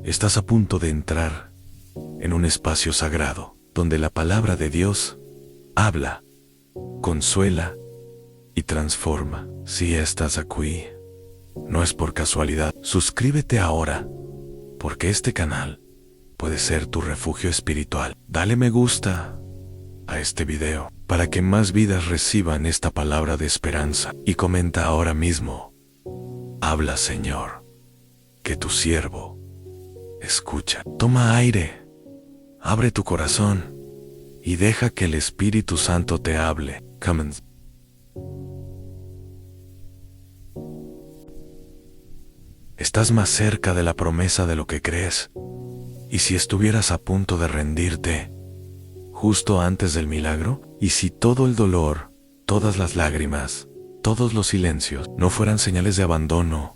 Estás a punto de entrar en un espacio sagrado, donde la palabra de Dios habla, consuela y transforma. Si estás aquí, no es por casualidad. Suscríbete ahora, porque este canal puede ser tu refugio espiritual. Dale me gusta a este video, para que más vidas reciban esta palabra de esperanza. Y comenta ahora mismo: habla, Señor, que tu siervo escucha. Toma aire, abre tu corazón y deja que el Espíritu Santo te hable. Come. Estás más cerca de la promesa de lo que crees. ¿Y si estuvieras a punto de rendirte justo antes del milagro? ¿Y si todo el dolor, todas las lágrimas, todos los silencios no fueran señales de abandono,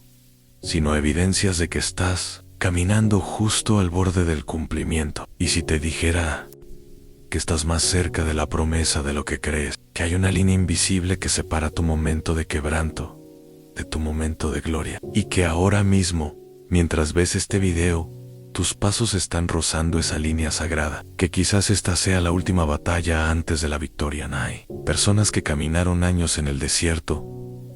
sino evidencias de que estás caminando justo al borde del cumplimiento? ¿Y si te dijera que estás más cerca de la promesa de lo que crees, que hay una línea invisible que separa tu momento de quebranto de tu momento de gloria, y que ahora mismo, mientras ves este video, tus pasos están rozando esa línea sagrada, que quizás esta sea la última batalla antes de la victoria? Hay personas que caminaron años en el desierto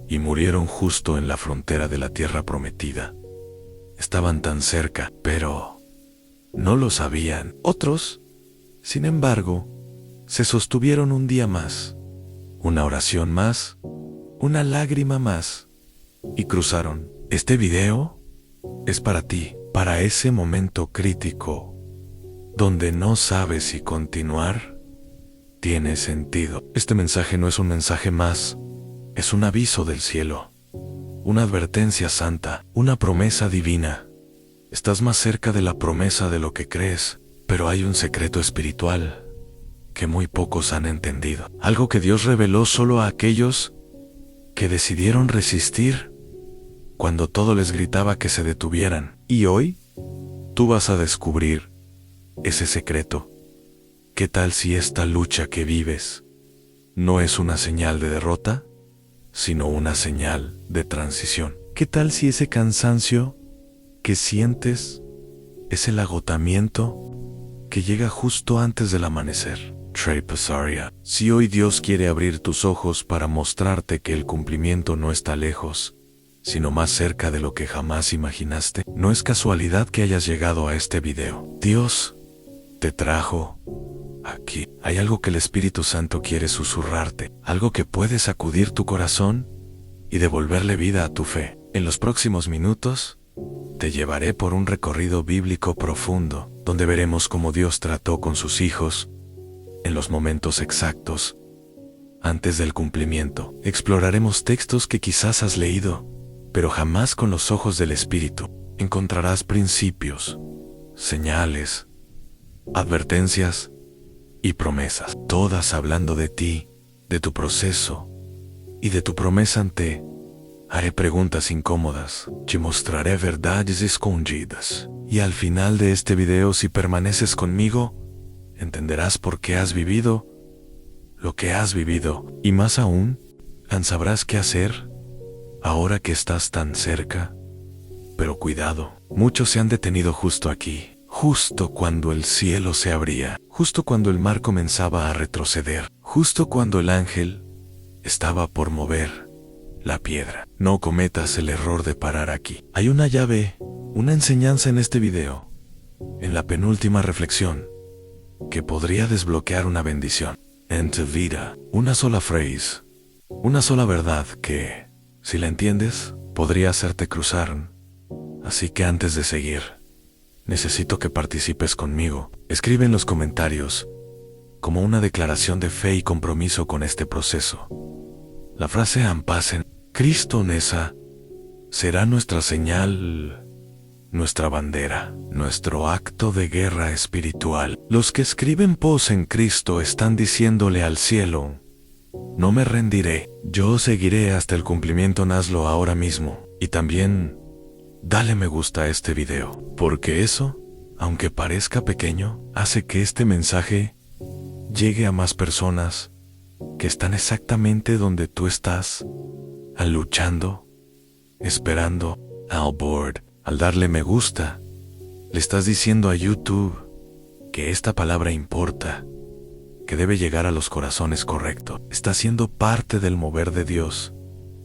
y murieron justo en la frontera de la tierra prometida. Estaban tan cerca, pero no lo sabían. Otros, sin embargo, se sostuvieron un día más, una oración más, una lágrima más, y cruzaron. Este video es para ti, para ese momento crítico, donde no sabes si continuar tiene sentido. Este mensaje no es un mensaje más, es un aviso del cielo, una advertencia santa, una promesa divina. Estás más cerca de la promesa de lo que crees, pero hay un secreto espiritual que muy pocos han entendido. Algo que Dios reveló solo a aquellos que decidieron resistir cuando todo les gritaba que se detuvieran. Y hoy, tú vas a descubrir ese secreto. ¿Qué tal si esta lucha que vives no es una señal de derrota, sino una señal de transición? ¿Qué tal si ese cansancio que sientes es el agotamiento que llega justo antes del amanecer? Trey Pasaria. Si hoy Dios quiere abrir tus ojos para mostrarte que el cumplimiento no está lejos, sino más cerca de lo que jamás imaginaste, no es casualidad que hayas llegado a este video. Dios te trajo aquí. Hay algo que el Espíritu Santo quiere susurrarte, algo que puede sacudir tu corazón y devolverle vida a tu fe. En los próximos minutos, te llevaré por un recorrido bíblico profundo, donde veremos cómo Dios trató con sus hijos en los momentos exactos antes del cumplimiento. Exploraremos textos que quizás has leído, pero jamás con los ojos del Espíritu. Encontrarás principios, señales, advertencias y promesas, todas hablando de ti, de tu proceso y de tu promesa ante. Haré preguntas incómodas, te mostraré verdades escondidas. Y al final de este video, si permaneces conmigo, entenderás por qué has vivido lo que has vivido, y más aún, sabrás qué hacer ahora que estás tan cerca. Pero cuidado, muchos se han detenido justo aquí, justo cuando el cielo se abría, justo cuando el mar comenzaba a retroceder, justo cuando el ángel estaba por mover la piedra. No cometas el error de parar aquí. Hay una llave, una enseñanza en este video, en la penúltima reflexión, que podría desbloquear una bendición en tu vida. Una sola frase, una sola verdad que, si la entiendes, podría hacerte cruzar. Así que antes de seguir, necesito que participes conmigo. Escribe en los comentarios, como una declaración de fe y compromiso con este proceso, la frase Ampasen, Cristo Nesa, será nuestra señal, nuestra bandera, nuestro acto de guerra espiritual. Los que escriben pos en Cristo están diciéndole al cielo: no me rendiré, yo seguiré hasta el cumplimiento. Hazlo ahora mismo. Y también, dale me gusta a este video, porque eso, aunque parezca pequeño, hace que este mensaje llegue a más personas que están exactamente donde tú estás, luchando, esperando, al board. Al darle me gusta Le estás diciendo a YouTube que esta palabra importa, que debe llegar a los corazones correctos. Está siendo parte del mover de Dios,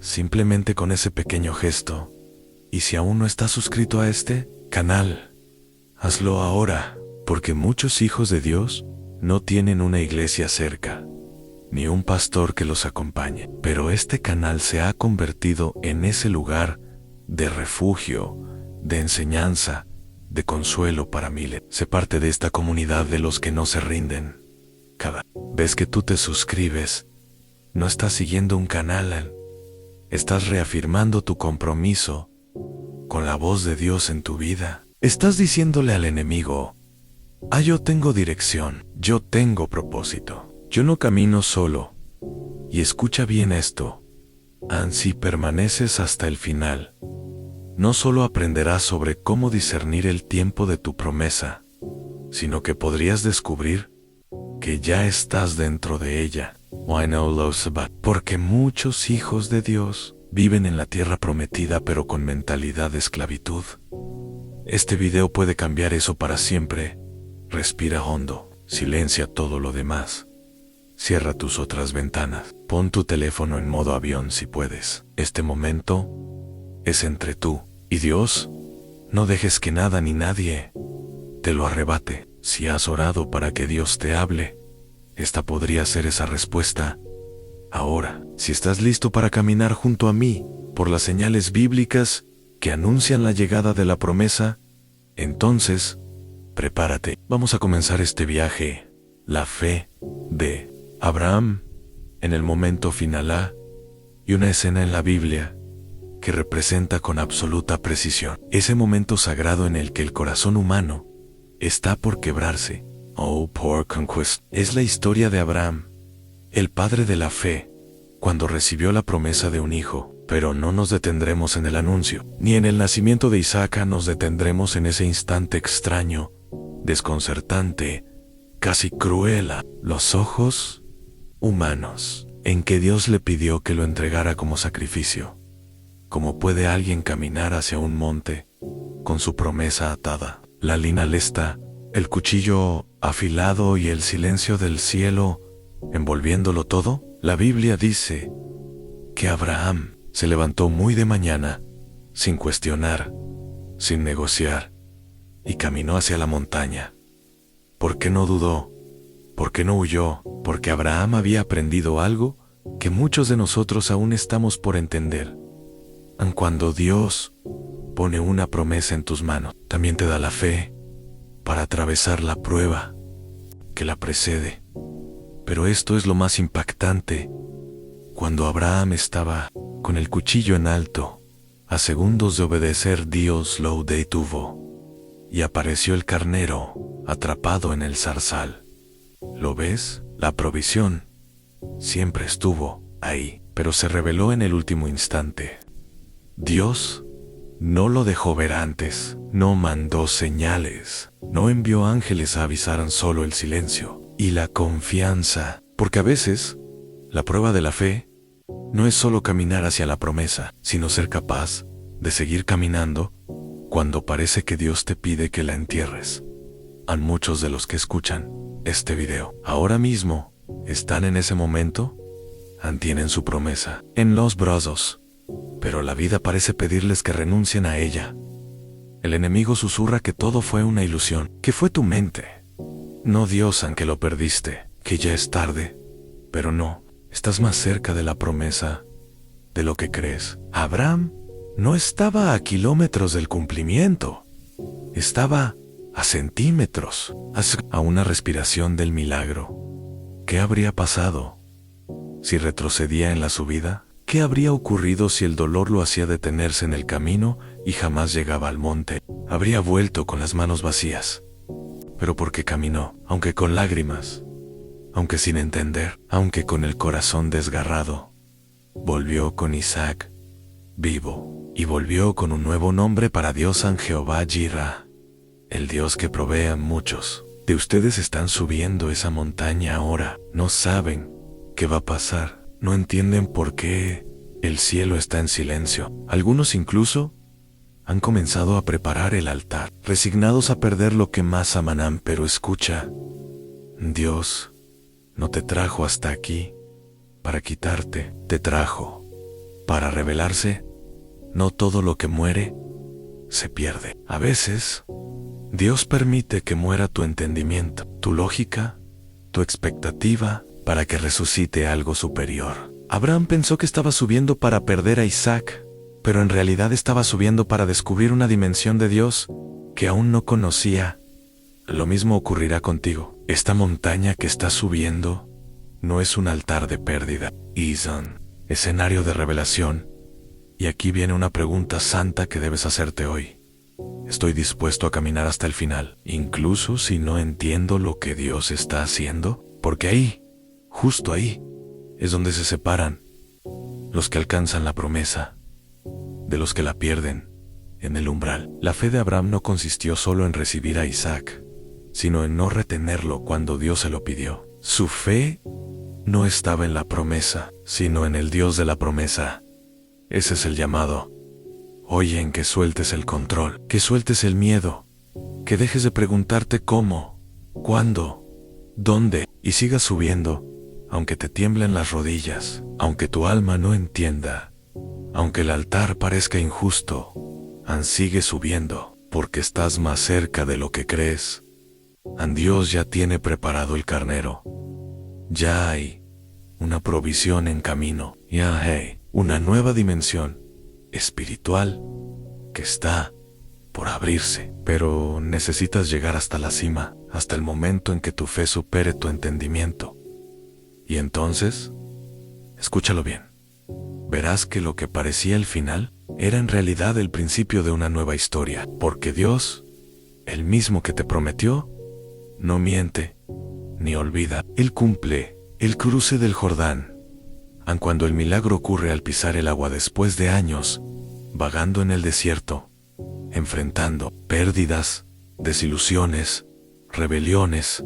simplemente con ese pequeño gesto. Y si aún no estás suscrito a este canal, hazlo ahora, porque muchos hijos de Dios no tienen una iglesia cerca, ni un pastor que los acompañe. Pero este canal se ha convertido en ese lugar de refugio, de enseñanza, de consuelo para miles. Sé parte de esta comunidad de los que no se rinden. Cada vez que tú te suscribes, no estás siguiendo un canal, estás reafirmando tu compromiso con la voz de Dios en tu vida. Estás diciéndole al enemigo: yo tengo dirección, yo tengo propósito, yo no camino solo. Y escucha bien esto: si permaneces hasta el final, no solo aprenderás sobre cómo discernir el tiempo de tu promesa, sino que podrías descubrir que ya estás dentro de ella. Porque muchos hijos de Dios viven en la tierra prometida pero con mentalidad de esclavitud. Este video puede cambiar eso para siempre. Respira hondo, silencia todo lo demás. Cierra tus otras ventanas. Pon tu teléfono en modo avión si puedes. Este momento es entre tú y Dios. No dejes que nada ni nadie te lo arrebate. Si has orado para que Dios te hable, esta podría ser esa respuesta. Ahora, si estás listo para caminar junto a mí por las señales bíblicas que anuncian la llegada de la promesa, entonces, prepárate. Vamos a comenzar este viaje, la fe de Abraham, en el momento final y una escena en la Biblia que representa con absoluta precisión ese momento sagrado en el que el corazón humano está por quebrarse. Por conquest. Es la historia de Abraham, el padre de la fe, cuando recibió la promesa de un hijo. Pero no nos detendremos en el anuncio, ni en el nacimiento de Isaac. Nos detendremos en ese instante extraño, desconcertante, casi cruel a los ojos humanos, en que Dios le pidió que lo entregara como sacrificio. ¿Cómo puede alguien caminar hacia un monte con su promesa atada? La lina lesta, el cuchillo afilado y el silencio del cielo envolviéndolo todo. La Biblia dice que Abraham se levantó muy de mañana, sin cuestionar, sin negociar, y caminó hacia la montaña. ¿Por qué no dudó? ¿Por qué no huyó? Porque Abraham había aprendido algo que muchos de nosotros aún estamos por entender. Cuando Dios pone una promesa en tus manos, también te da la fe para atravesar la prueba que la precede. Pero esto es lo más impactante. Cuando Abraham estaba con el cuchillo en alto, a segundos de obedecer, Dios lo detuvo y apareció el carnero atrapado en el zarzal. ¿Lo ves? La provisión siempre estuvo ahí, pero se reveló en el último instante. Dios no lo dejó ver antes, no mandó señales, no envió ángeles a avisar, solo el silencio y la confianza. Porque a veces, la prueba de la fe no es solo caminar hacia la promesa, sino ser capaz de seguir caminando cuando parece que Dios te pide que la entierres. A muchos de los que escuchan este video ahora mismo están en ese momento, tienen su promesa en los brazos, pero la vida parece pedirles que renuncien a ella. El enemigo susurra que todo fue una ilusión, que fue tu mente, no Dios, aunque lo perdiste, que ya es tarde. Pero no, estás más cerca de la promesa de lo que crees. Abraham no estaba a kilómetros del cumplimiento, estaba a centímetros, a una respiración del milagro. ¿Qué habría pasado si retrocedía en la subida? ¿Qué habría ocurrido si el dolor lo hacía detenerse en el camino y jamás llegaba al monte? Habría vuelto con las manos vacías. Pero porque caminó, aunque con lágrimas, aunque sin entender, aunque con el corazón desgarrado, volvió con Isaac vivo, y volvió con un nuevo nombre para Dios, Jehová Jireh, el Dios que provee a muchos. De ustedes están subiendo esa montaña ahora, no saben qué va a pasar, no entienden por qué el cielo está en silencio. Algunos incluso han comenzado a preparar el altar, resignados a perder lo que más aman. Pero escucha, Dios no te trajo hasta aquí para quitarte, te trajo para revelarse. No todo lo que muere se pierde. A veces, Dios permite que muera tu entendimiento, tu lógica, tu expectativa, para que resucite algo superior. Abraham pensó que estaba subiendo para perder a Isaac, pero en realidad estaba subiendo para descubrir una dimensión de Dios que aún no conocía. Lo mismo ocurrirá contigo. Esta montaña que estás subiendo no es un altar de pérdida, es un escenario de revelación. Y aquí viene una pregunta santa que debes hacerte hoy. ¿Estoy dispuesto a caminar hasta el final, incluso si no entiendo lo que Dios está haciendo? Porque ahí, justo ahí, es donde se separan los que alcanzan la promesa de los que la pierden en el umbral. La fe de Abraham no consistió solo en recibir a Isaac, sino en no retenerlo cuando Dios se lo pidió. Su fe no estaba en la promesa, sino en el Dios de la promesa. Ese es el llamado. Oye, en que sueltes el control, que sueltes el miedo, que dejes de preguntarte cómo, cuándo, dónde, y sigas subiendo, aunque te tiemblen las rodillas, aunque tu alma no entienda, aunque el altar parezca injusto, sigue subiendo, porque estás más cerca de lo que crees. Dios ya tiene preparado el carnero. Ya hay una provisión en camino. Ya hay una nueva dimensión espiritual que está por abrirse. Pero necesitas llegar hasta la cima, hasta el momento en que tu fe supere tu entendimiento. Y entonces, escúchalo bien, verás que lo que parecía el final era en realidad el principio de una nueva historia. Porque Dios, el mismo que te prometió, no miente ni olvida. Él cumple el cruce del Jordán. Aun cuando el milagro ocurre al pisar el agua después de años vagando en el desierto, enfrentando pérdidas, desilusiones, rebeliones,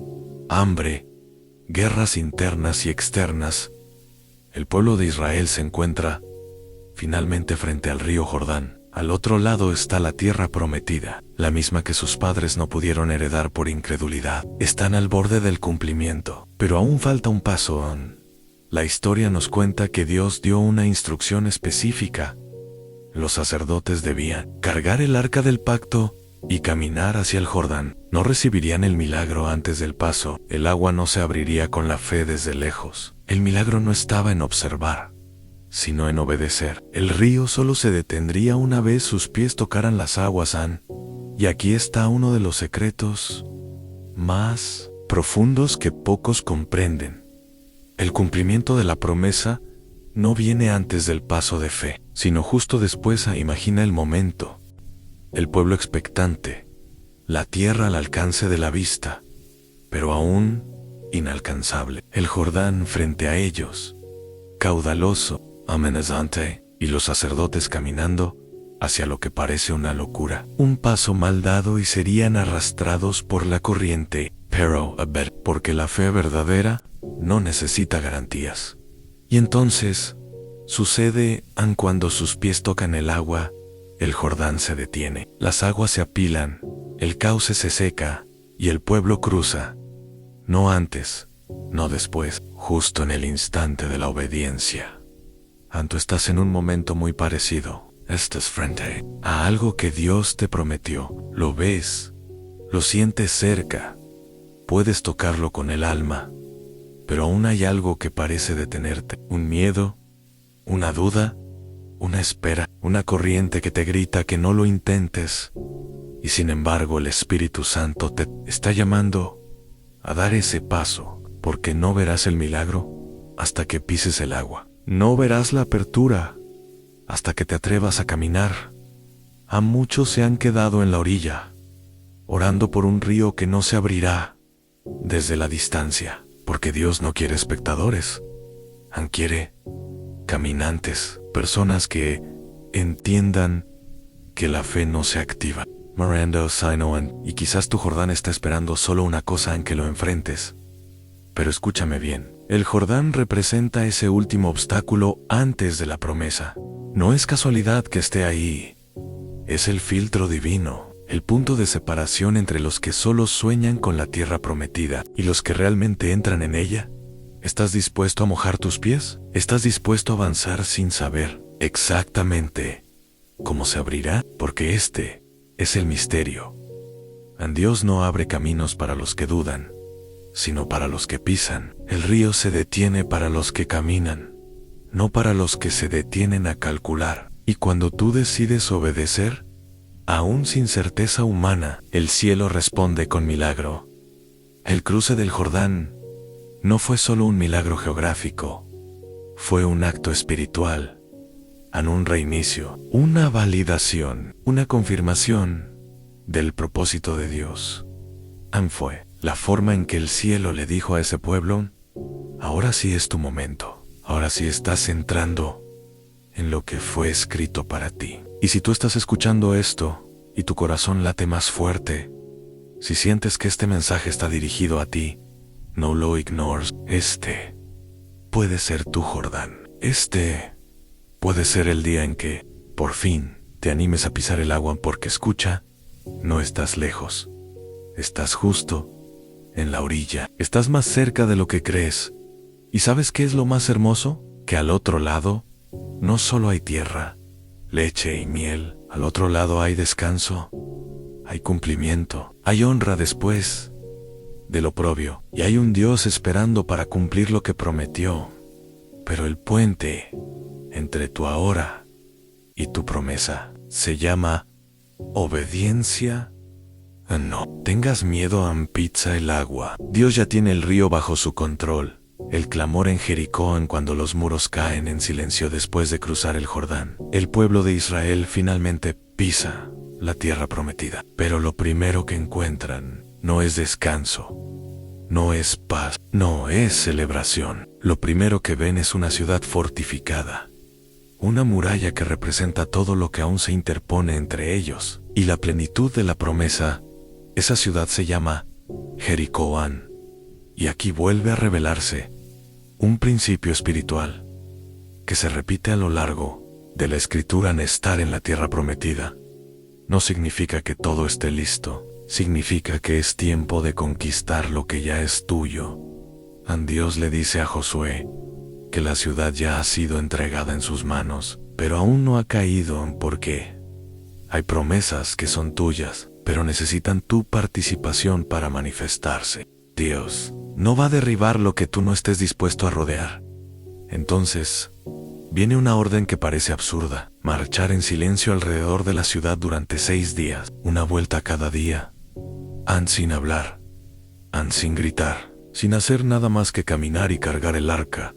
hambre, guerras internas y externas, el pueblo de Israel se encuentra finalmente frente al río Jordán. Al otro lado está la tierra prometida, la misma que sus padres no pudieron heredar por incredulidad. Están al borde del cumplimiento, pero aún falta un paso. La historia nos cuenta que Dios dio una instrucción específica. Los sacerdotes debían cargar el arca del pacto y caminar hacia el Jordán. No recibirían el milagro antes del paso. El agua no se abriría con la fe desde lejos. El milagro no estaba en observar, sino en obedecer. El río solo se detendría una vez sus pies tocaran las aguas. Y aquí está uno de los secretos más profundos que pocos comprenden. El cumplimiento de la promesa no viene antes del paso de fe, sino justo después. Imagina el momento, el pueblo expectante, la tierra al alcance de la vista, pero aún inalcanzable. El Jordán frente a ellos, caudaloso, amenazante, y los sacerdotes caminando hacia lo que parece una locura. Un paso mal dado y serían arrastrados por la corriente, pero porque la fe verdadera no necesita garantías. Y entonces sucede, cuando sus pies tocan el agua, el Jordán se detiene, las aguas se apilan, el cauce se seca y el pueblo cruza. No antes, no después, justo en el instante de la obediencia. Tú estás en un momento muy parecido. Estás frente a algo que Dios te prometió. Lo ves, lo sientes cerca, puedes tocarlo con el alma, pero aún hay algo que parece detenerte. Un miedo, una duda, una espera, una corriente que te grita que no lo intentes. Y sin embargo el Espíritu Santo te está llamando a dar ese paso, porque no verás el milagro hasta que pises el agua. No verás la apertura hasta que te atrevas a caminar. A muchos se han quedado en la orilla, orando por un río que no se abrirá desde la distancia, porque Dios no quiere espectadores, quiere caminantes, personas que entiendan que la fe no se activa. Miranda Sinoan, y quizás tu Jordán está esperando solo una cosa en que lo enfrentes. Pero escúchame bien, el Jordán representa ese último obstáculo antes de la promesa. No es casualidad que esté ahí. Es el filtro divino, el punto de separación entre los que solo sueñan con la tierra prometida y los que realmente entran en ella. ¿Estás dispuesto a mojar tus pies? ¿Estás dispuesto a avanzar sin saber exactamente cómo se abrirá? Porque este es el misterio. Dios no abre caminos para los que dudan, sino para los que pisan. El río se detiene para los que caminan, no para los que se detienen a calcular. Y cuando tú decides obedecer, aún sin certeza humana, el cielo responde con milagro. El cruce del Jordán no fue solo un milagro geográfico, fue un acto espiritual, un reinicio, una validación, una confirmación del propósito de Dios. Fue la forma en que el cielo le dijo a ese pueblo: ahora sí es tu momento, ahora sí estás entrando en lo que fue escrito para ti. Y si tú estás escuchando esto y tu corazón late más fuerte, si sientes que este mensaje está dirigido a ti, no lo ignores. Este puede ser tu Jordán. Este puede ser el día en que, por fin, te animes a pisar el agua, porque escucha, no estás lejos. Estás justo en la orilla. Estás más cerca de lo que crees. ¿Y sabes qué es lo más hermoso? Que al otro lado no solo hay tierra, leche y miel. Al otro lado hay descanso, hay cumplimiento, hay honra después del oprobio. Y hay un Dios esperando para cumplir lo que prometió. Pero el puente entre tu ahora y tu promesa se llama obediencia. No tengas miedo, pizza el agua. Dios ya tiene el río bajo su control. El clamor en Jericó cuando los muros caen en silencio después de cruzar el Jordán. El pueblo de Israel finalmente pisa la tierra prometida. Pero lo primero que encuentran no es descanso, no es paz, no es celebración. Lo primero que ven es una ciudad fortificada, una muralla que representa todo lo que aún se interpone entre ellos y la plenitud de la promesa. Esa ciudad se llama Jericó. Y aquí vuelve a revelarse un principio espiritual que se repite a lo largo de la escritura. Estar en la tierra prometida no significa que todo esté listo, significa que es tiempo de conquistar lo que ya es tuyo. Dios le dice a Josué que la ciudad ya ha sido entregada en sus manos, pero aún no ha caído, porque hay promesas que son tuyas, pero necesitan tu participación para manifestarse. Dios no va a derribar lo que tú no estés dispuesto a rodear. Entonces, viene una orden que parece absurda: marchar en silencio alrededor de la ciudad durante 6 días, una vuelta cada día, sin hablar, sin gritar, sin hacer nada más que caminar y cargar el arca.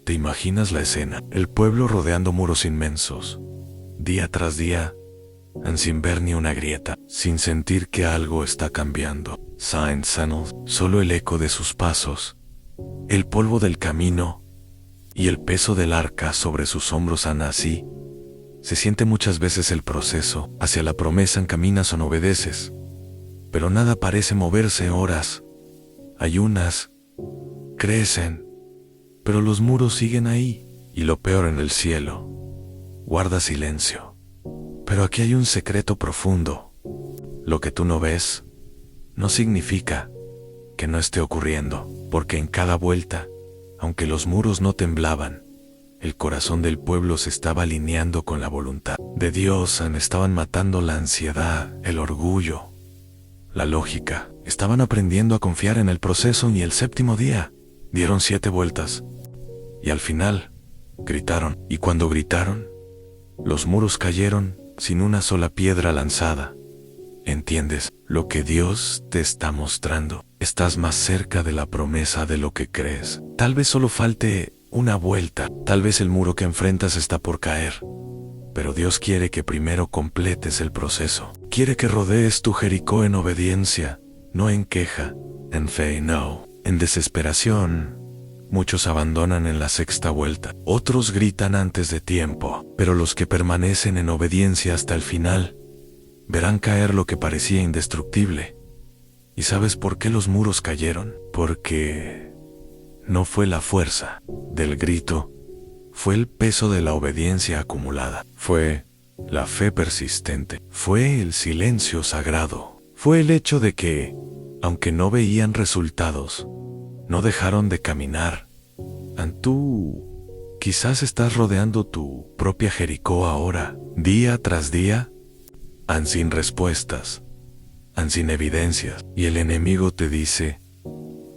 ¿Te imaginas la escena? El pueblo rodeando muros inmensos, día tras día, sin ver ni una grieta, sin sentir que algo está cambiando. Solo el eco de sus pasos, el polvo del camino y el peso del arca sobre sus hombros. Así se siente muchas veces el proceso hacia la promesa. Caminas o no obedeces, pero nada parece moverse. Horas, ayunas, crecen, pero los muros siguen ahí. Y lo peor, en el cielo guarda silencio. Pero aquí hay un secreto profundo. Lo que tú no ves no significa que no esté ocurriendo, porque en cada vuelta, aunque los muros no temblaban, el corazón del pueblo se estaba alineando con la voluntad de Dios. Estaban matando la ansiedad, el orgullo, la lógica. Estaban aprendiendo a confiar en el proceso. Y el séptimo día dieron 7 vueltas. Y al final gritaron. Y cuando gritaron, los muros cayeron sin una sola piedra lanzada. ¿Entiendes lo que Dios te está mostrando? Estás más cerca de la promesa de lo que crees. Tal vez solo falte una vuelta. Tal vez el muro que enfrentas está por caer. Pero Dios quiere que primero completes el proceso. Quiere que rodees tu Jericó en obediencia, no en queja, en fe, no en desesperación. Muchos abandonan en la 6ª vuelta. Otros gritan antes de tiempo. Pero los que permanecen en obediencia hasta el final verán caer lo que parecía indestructible. ¿Y sabes por qué los muros cayeron? Porque no fue la fuerza del grito, fue el peso de la obediencia acumulada. Fue la fe persistente, fue el silencio sagrado, fue el hecho de que, aunque no veían resultados, no dejaron de caminar. Tú quizás estás rodeando tu propia Jericó ahora, día tras día, sin respuestas, sin evidencias, y el enemigo te dice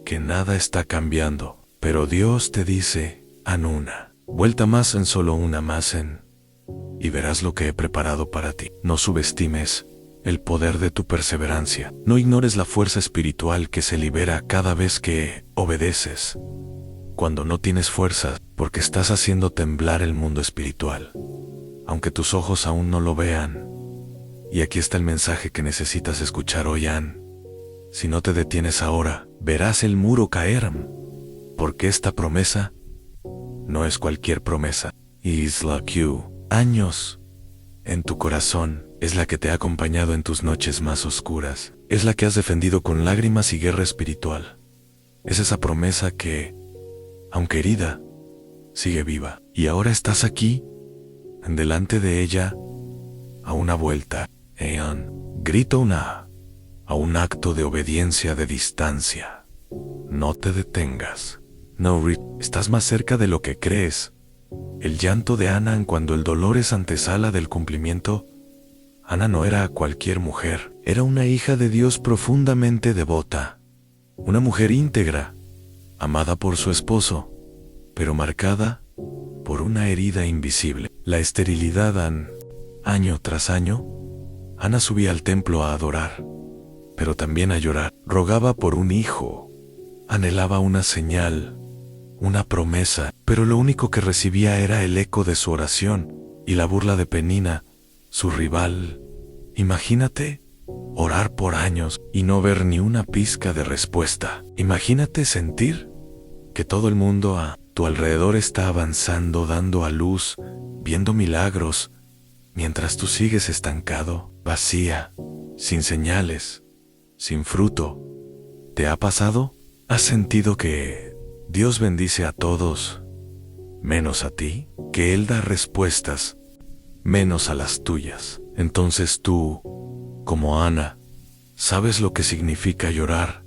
que nada está cambiando, pero Dios te dice, una vuelta más, en solo una más, y verás lo que he preparado para ti. No subestimes el poder de tu perseverancia. No ignores la fuerza espiritual que se libera cada vez que obedeces. Cuando no tienes fuerza, porque estás haciendo temblar el mundo espiritual, aunque tus ojos aún no lo vean. Y aquí está el mensaje que necesitas escuchar hoy, Si no te detienes ahora, verás el muro caer, porque esta promesa no es cualquier promesa. Es la que años en tu corazón, es la que te ha acompañado en tus noches más oscuras, es la que has defendido con lágrimas y guerra espiritual. Es esa promesa que, aunque herida, sigue viva. Y ahora estás aquí, delante de ella, a una vuelta, grito a un acto de obediencia de distancia. No te detengas. No, estás más cerca de lo que crees. El llanto de Ana cuando el dolor es antesala del cumplimiento. Ana no era cualquier mujer, era una hija de Dios profundamente devota. Una mujer íntegra, amada por su esposo, pero marcada por una herida invisible. La esterilidad, año tras año, Ana subía al templo a adorar, pero también a llorar. Rogaba por un hijo, anhelaba una señal, una promesa, pero lo único que recibía era el eco de su oración y la burla de Penina, su rival. Imagínate orar por años y no ver ni una pizca de respuesta. Imagínate sentir que todo el mundo a tu alrededor está avanzando, dando a luz, viendo milagros, mientras tú sigues estancado, vacía, sin señales, sin fruto. ¿Te ha pasado? ¿Has sentido que Dios bendice a todos, menos a ti? Que Él da respuestas, menos a las tuyas. Entonces tú, como Ana, sabes lo que significa llorar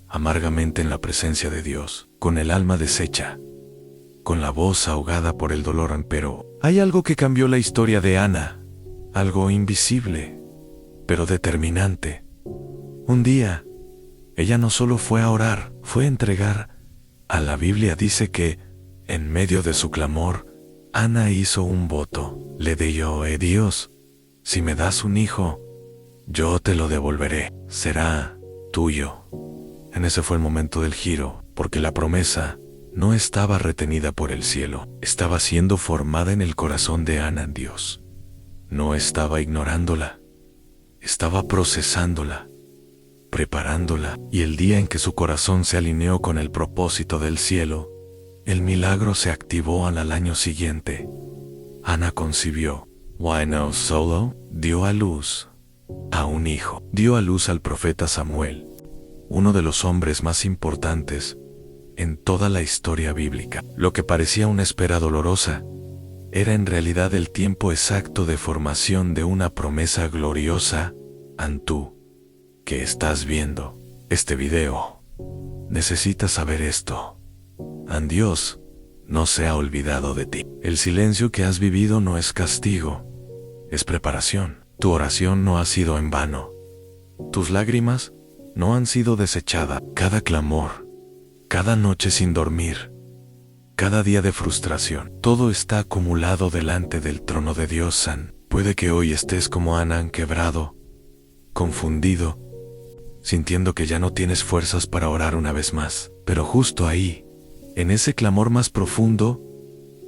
amargamente en la presencia de Dios, con el alma deshecha, con la voz ahogada por el dolor. Pero hay algo que cambió la historia de Ana, algo invisible, pero determinante. Un día, ella no solo fue a orar, fue a entregar. La Biblia dice que, en medio de su clamor, Ana hizo un voto. Le dijo: Dios, si me das un hijo, yo te lo devolveré, será tuyo. En ese fue el momento del giro, porque la promesa no estaba retenida por el cielo, estaba siendo formada en el corazón de Ana en Dios. No estaba ignorándola, estaba procesándola, preparándola, y el día en que su corazón se alineó con el propósito del cielo, el milagro se activó al año siguiente. Ana concibió. Why no solo? Dio a luz a un hijo. Dio a luz al profeta Samuel, uno de los hombres más importantes en toda la historia bíblica. Lo que parecía una espera dolorosa era en realidad el tiempo exacto de formación de una promesa gloriosa. Tú, que estás viendo este video, necesitas saber esto. Dios no se ha olvidado de ti. El silencio que has vivido no es castigo, es preparación. Tu oración no ha sido en vano. Tus lágrimas no han sido desechadas. Cada clamor, cada noche sin dormir, cada día de frustración, todo está acumulado delante del trono de Dios. Puede que hoy estés como Ana, quebrado, confundido, sintiendo que ya no tienes fuerzas para orar una vez más. Pero justo ahí, en ese clamor más profundo,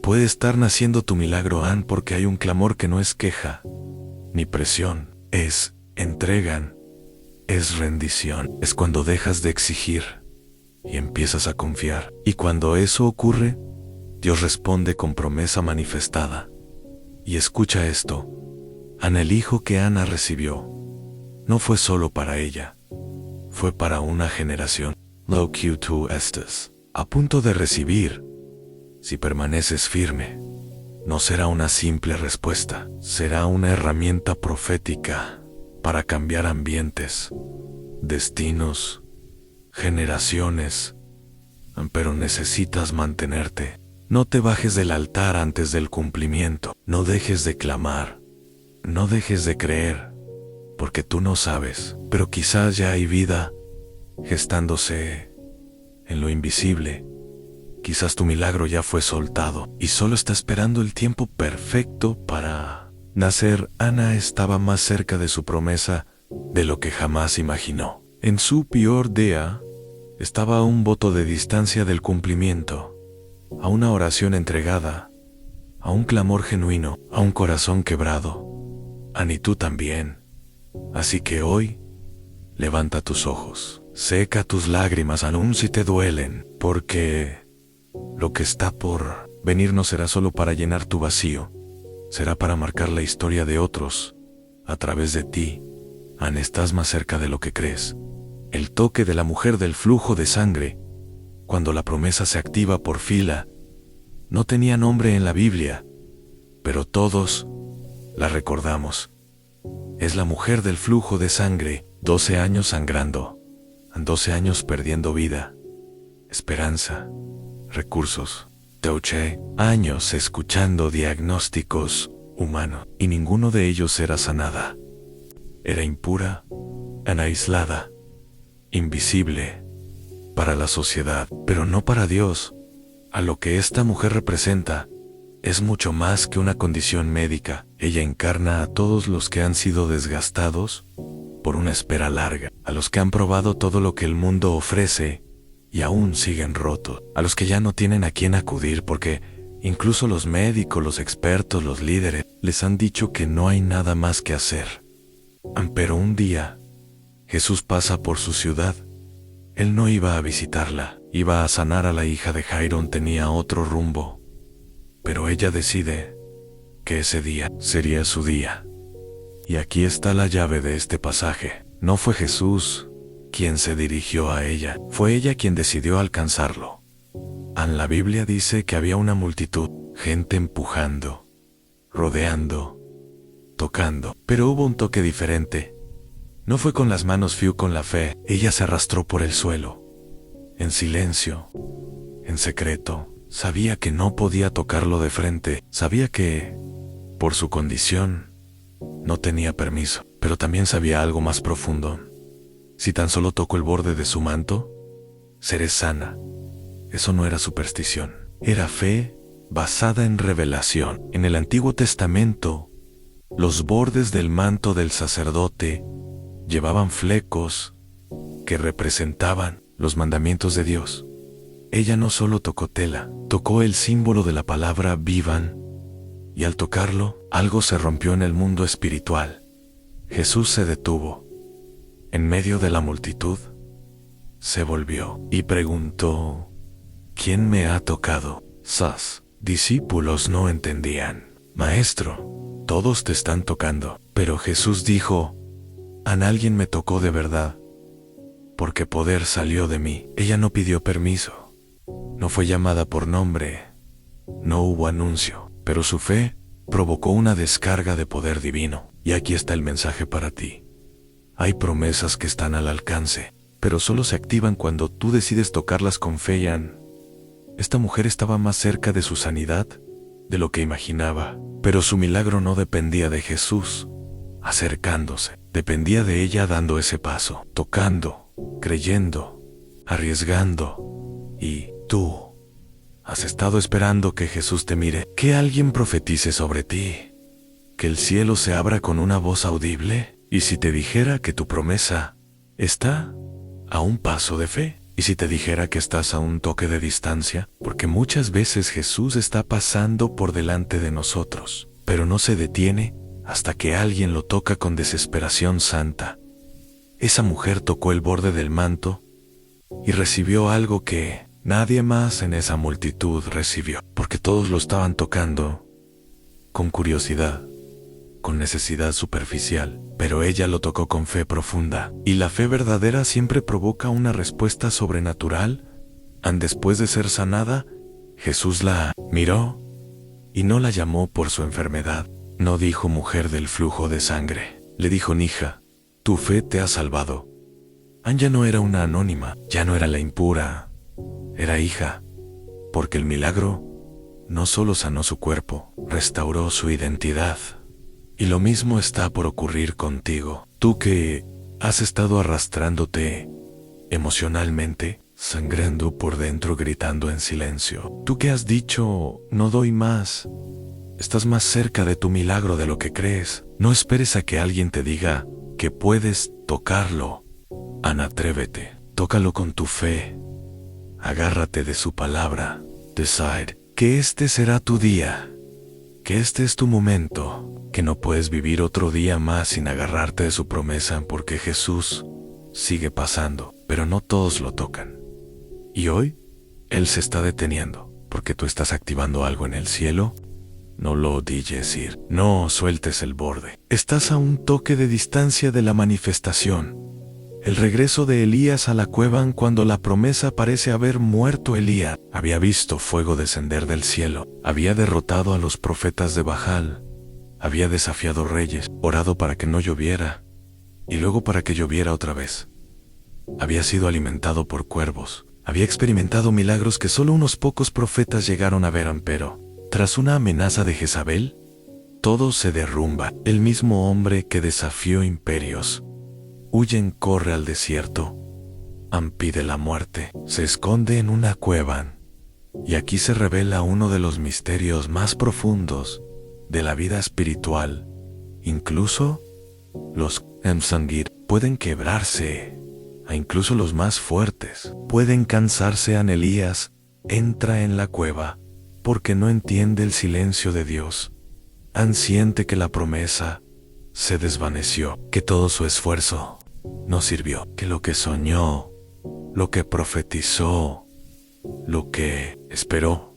puede estar naciendo tu milagro, porque hay un clamor que no es queja, ni presión, es entrega, es rendición. Es cuando dejas de exigir y empiezas a confiar. Y cuando eso ocurre, Dios responde con promesa manifestada. Y escucha esto: el hijo que Ana recibió no fue solo para ella, fue para una generación. Lo que tú estás a punto de recibir, si permaneces firme, no será una simple respuesta, será una herramienta profética para cambiar ambientes, destinos, generaciones. Pero necesitas mantenerte. No te bajes del altar antes del cumplimiento. No dejes de clamar. No dejes de creer, porque tú no sabes, pero quizás ya hay vida gestándose en lo invisible. Quizás tu milagro ya fue soltado y solo está esperando el tiempo perfecto para nacer. Ana estaba más cerca de su promesa de lo que jamás imaginó. En su peor día, estaba a un voto de distancia del cumplimiento, a una oración entregada, a un clamor genuino, a un corazón quebrado. Ani, tú también. Así que hoy, levanta tus ojos, seca tus lágrimas aún si te duelen, porque lo que está por venir no será solo para llenar tu vacío, será para marcar la historia de otros a través de ti. Ana, estás más cerca de lo que crees. El toque de la mujer del flujo de sangre, cuando la promesa se activa por fila, no tenía nombre en la Biblia, pero todos la recordamos. Es la mujer del flujo de sangre, 12 años sangrando, 12 años perdiendo vida, esperanza, recursos, años escuchando diagnósticos humanos, y ninguno de ellos era sanada. Era impura, aislada, invisible para la sociedad, pero no para Dios. A lo que esta mujer representa es mucho más que una condición médica. Ella encarna a todos los que han sido desgastados por una espera larga, a los que han probado todo lo que el mundo ofrece y aún siguen rotos, a los que ya no tienen a quién acudir porque incluso los médicos, los expertos, los líderes les han dicho que no hay nada más que hacer. Pero un día Jesús pasa por su ciudad. Él no iba a visitarla, iba a sanar a la hija de Jairo, tenía otro rumbo. Pero ella decide que ese día sería su día. Y aquí está la llave de este pasaje. No fue Jesús quien se dirigió a ella, fue ella quien decidió alcanzarlo. La Biblia dice que había una multitud, gente empujando, rodeando, tocando, pero hubo un toque diferente. No fue con las manos, fue con la fe. Ella se arrastró por el suelo, en silencio, en secreto. Sabía que no podía tocarlo de frente, sabía que, por su condición, no tenía permiso, pero también sabía algo más profundo. Si tan solo toco el borde de su manto, seré sana. Eso no era superstición, era fe basada en revelación. En el Antiguo Testamento, los bordes del manto del sacerdote llevaban flecos que representaban los mandamientos de Dios. Ella no solo tocó tela, tocó el símbolo de la palabra vivan, y al tocarlo, algo se rompió en el mundo espiritual. Jesús se detuvo. En medio de la multitud, se volvió y preguntó: ¿quién me ha tocado? Sus discípulos no entendían. Maestro, todos te están tocando. Pero Jesús dijo: alguien me tocó de verdad, porque poder salió de mí. Ella no pidió permiso, no fue llamada por nombre, no hubo anuncio, pero su fe provocó una descarga de poder divino. Y aquí está el mensaje para ti. Hay promesas que están al alcance, pero solo se activan cuando tú decides tocarlas con fe. Esta mujer estaba más cerca de su sanidad de lo que imaginaba, pero su milagro no dependía de Jesús acercándose, dependía de ella dando ese paso, tocando, creyendo, arriesgando. Y tú has estado esperando que Jesús te mire, que alguien profetice sobre ti, que el cielo se abra con una voz audible. ¿Y si te dijera que tu promesa está a un paso de fe? ¿Y si te dijera que estás a un toque de distancia? Porque muchas veces Jesús está pasando por delante de nosotros, pero no se detiene hasta que alguien lo toca con desesperación santa. Esa mujer tocó el borde del manto y recibió algo que nadie más en esa multitud recibió, porque todos lo estaban tocando con curiosidad, con necesidad superficial, pero ella lo tocó con fe profunda, y la fe verdadera siempre provoca una respuesta sobrenatural. Después de ser sanada, Jesús la miró y no la llamó por su enfermedad. No dijo mujer del flujo de sangre. Le dijo Nija, tu fe te ha salvado. Anya no era una anónima, ya no era la impura, era hija, porque el milagro no solo sanó su cuerpo, restauró su identidad. Y lo mismo está por ocurrir contigo. Tú que has estado arrastrándote emocionalmente, sangrando por dentro, gritando en silencio. Tú que has dicho, no doy más. Estás más cerca de tu milagro de lo que crees. No esperes a que alguien te diga que puedes tocarlo. Atrévete, tócalo con tu fe. Agárrate de su palabra. Decide que este será tu día, que este es tu momento, que no puedes vivir otro día más sin agarrarte de su promesa, porque Jesús sigue pasando, pero no todos lo tocan. Y hoy, Él se está deteniendo, porque tú estás activando algo en el cielo. No lo dejes ir, no sueltes el borde. Estás a un toque de distancia de la manifestación. El regreso de Elías a la cueva cuando la promesa parece haber muerto. Elías había visto fuego descender del cielo, había derrotado a los profetas de Baal, había desafiado reyes, orado para que no lloviera, y luego para que lloviera otra vez. Había sido alimentado por cuervos, había experimentado milagros que solo unos pocos profetas llegaron a ver, pero tras una amenaza de Jezabel, todo se derrumba. El mismo hombre que desafió imperios huye, corre al desierto, pide la muerte, se esconde en una cueva. Y aquí se revela uno de los misterios más profundos de la vida espiritual. Incluso los emsangir pueden quebrarse, e incluso los más fuertes pueden cansarse. Elías entra en la cueva porque no entiende el silencio de Dios. Siente que la promesa se desvaneció, que todo su esfuerzo no sirvió, que lo que soñó, lo que profetizó, lo que esperó,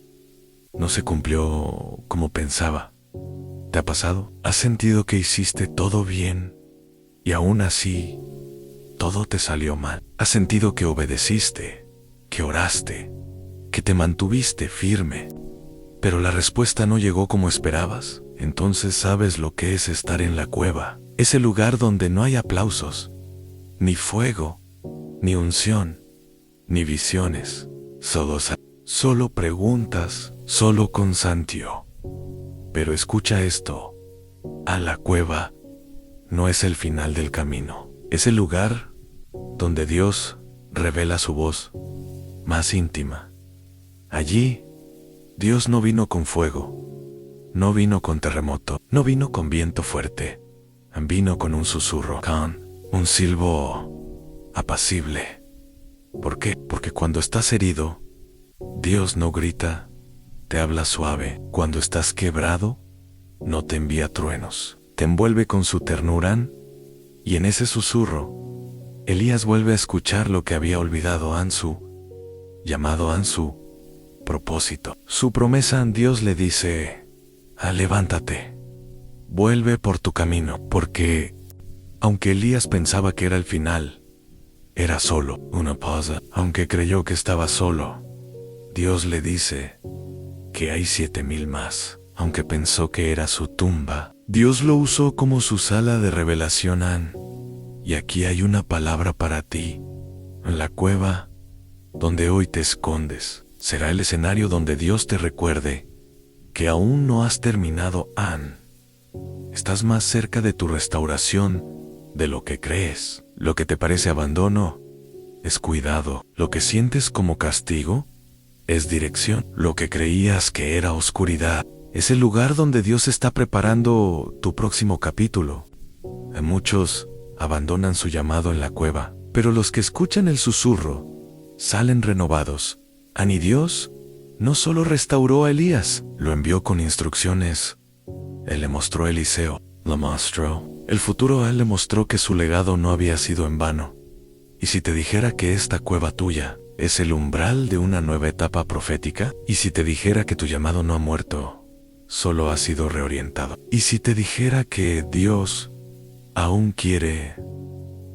no se cumplió como pensaba. ¿Te ha pasado? ¿Has sentido que hiciste todo bien y aún así todo te salió mal? ¿Has sentido que obedeciste, que oraste, que te mantuviste firme, pero la respuesta no llegó como esperabas? Entonces sabes lo que es estar en la cueva, ese lugar donde no hay aplausos, ni fuego, ni unción, ni visiones, solo preguntas, solo cansancio. Pero escucha esto, a la cueva no es el final del camino, es el lugar donde Dios revela su voz más íntima. Allí, Dios no vino con fuego, no vino con terremoto, no vino con viento fuerte, vino con un susurro, con un silbo apacible. ¿Por qué? Porque cuando estás herido, Dios no grita, te habla suave. Cuando estás quebrado, no te envía truenos, te envuelve con su ternura, y en ese susurro, Elías vuelve a escuchar lo que había olvidado llamado su propósito. Su promesa. Dios le dice, levántate, vuelve por tu camino, porque aunque Elías pensaba que era el final, era solo una pausa. Aunque creyó que estaba solo, Dios le dice que hay 7,000 más. Aunque pensó que era su tumba, Dios lo usó como su sala de revelación. Y aquí hay una palabra para ti. En la cueva donde hoy te escondes, será el escenario donde Dios te recuerde que aún no has terminado. Estás más cerca de tu restauración de lo que crees. Lo que te parece abandono es cuidado. Lo que sientes como castigo es dirección. Lo que creías que era oscuridad es el lugar donde Dios está preparando tu próximo capítulo. Muchos abandonan su llamado en la cueva, pero los que escuchan el susurro salen renovados. Y Dios no solo restauró a Elías, lo envió con instrucciones. Él le mostró a Eliseo, lo mostró el futuro. A él le mostró que su legado no había sido en vano. Y si te dijera que esta cueva tuya es el umbral de una nueva etapa profética, y si te dijera que tu llamado no ha muerto, solo ha sido reorientado, y si te dijera que Dios aún quiere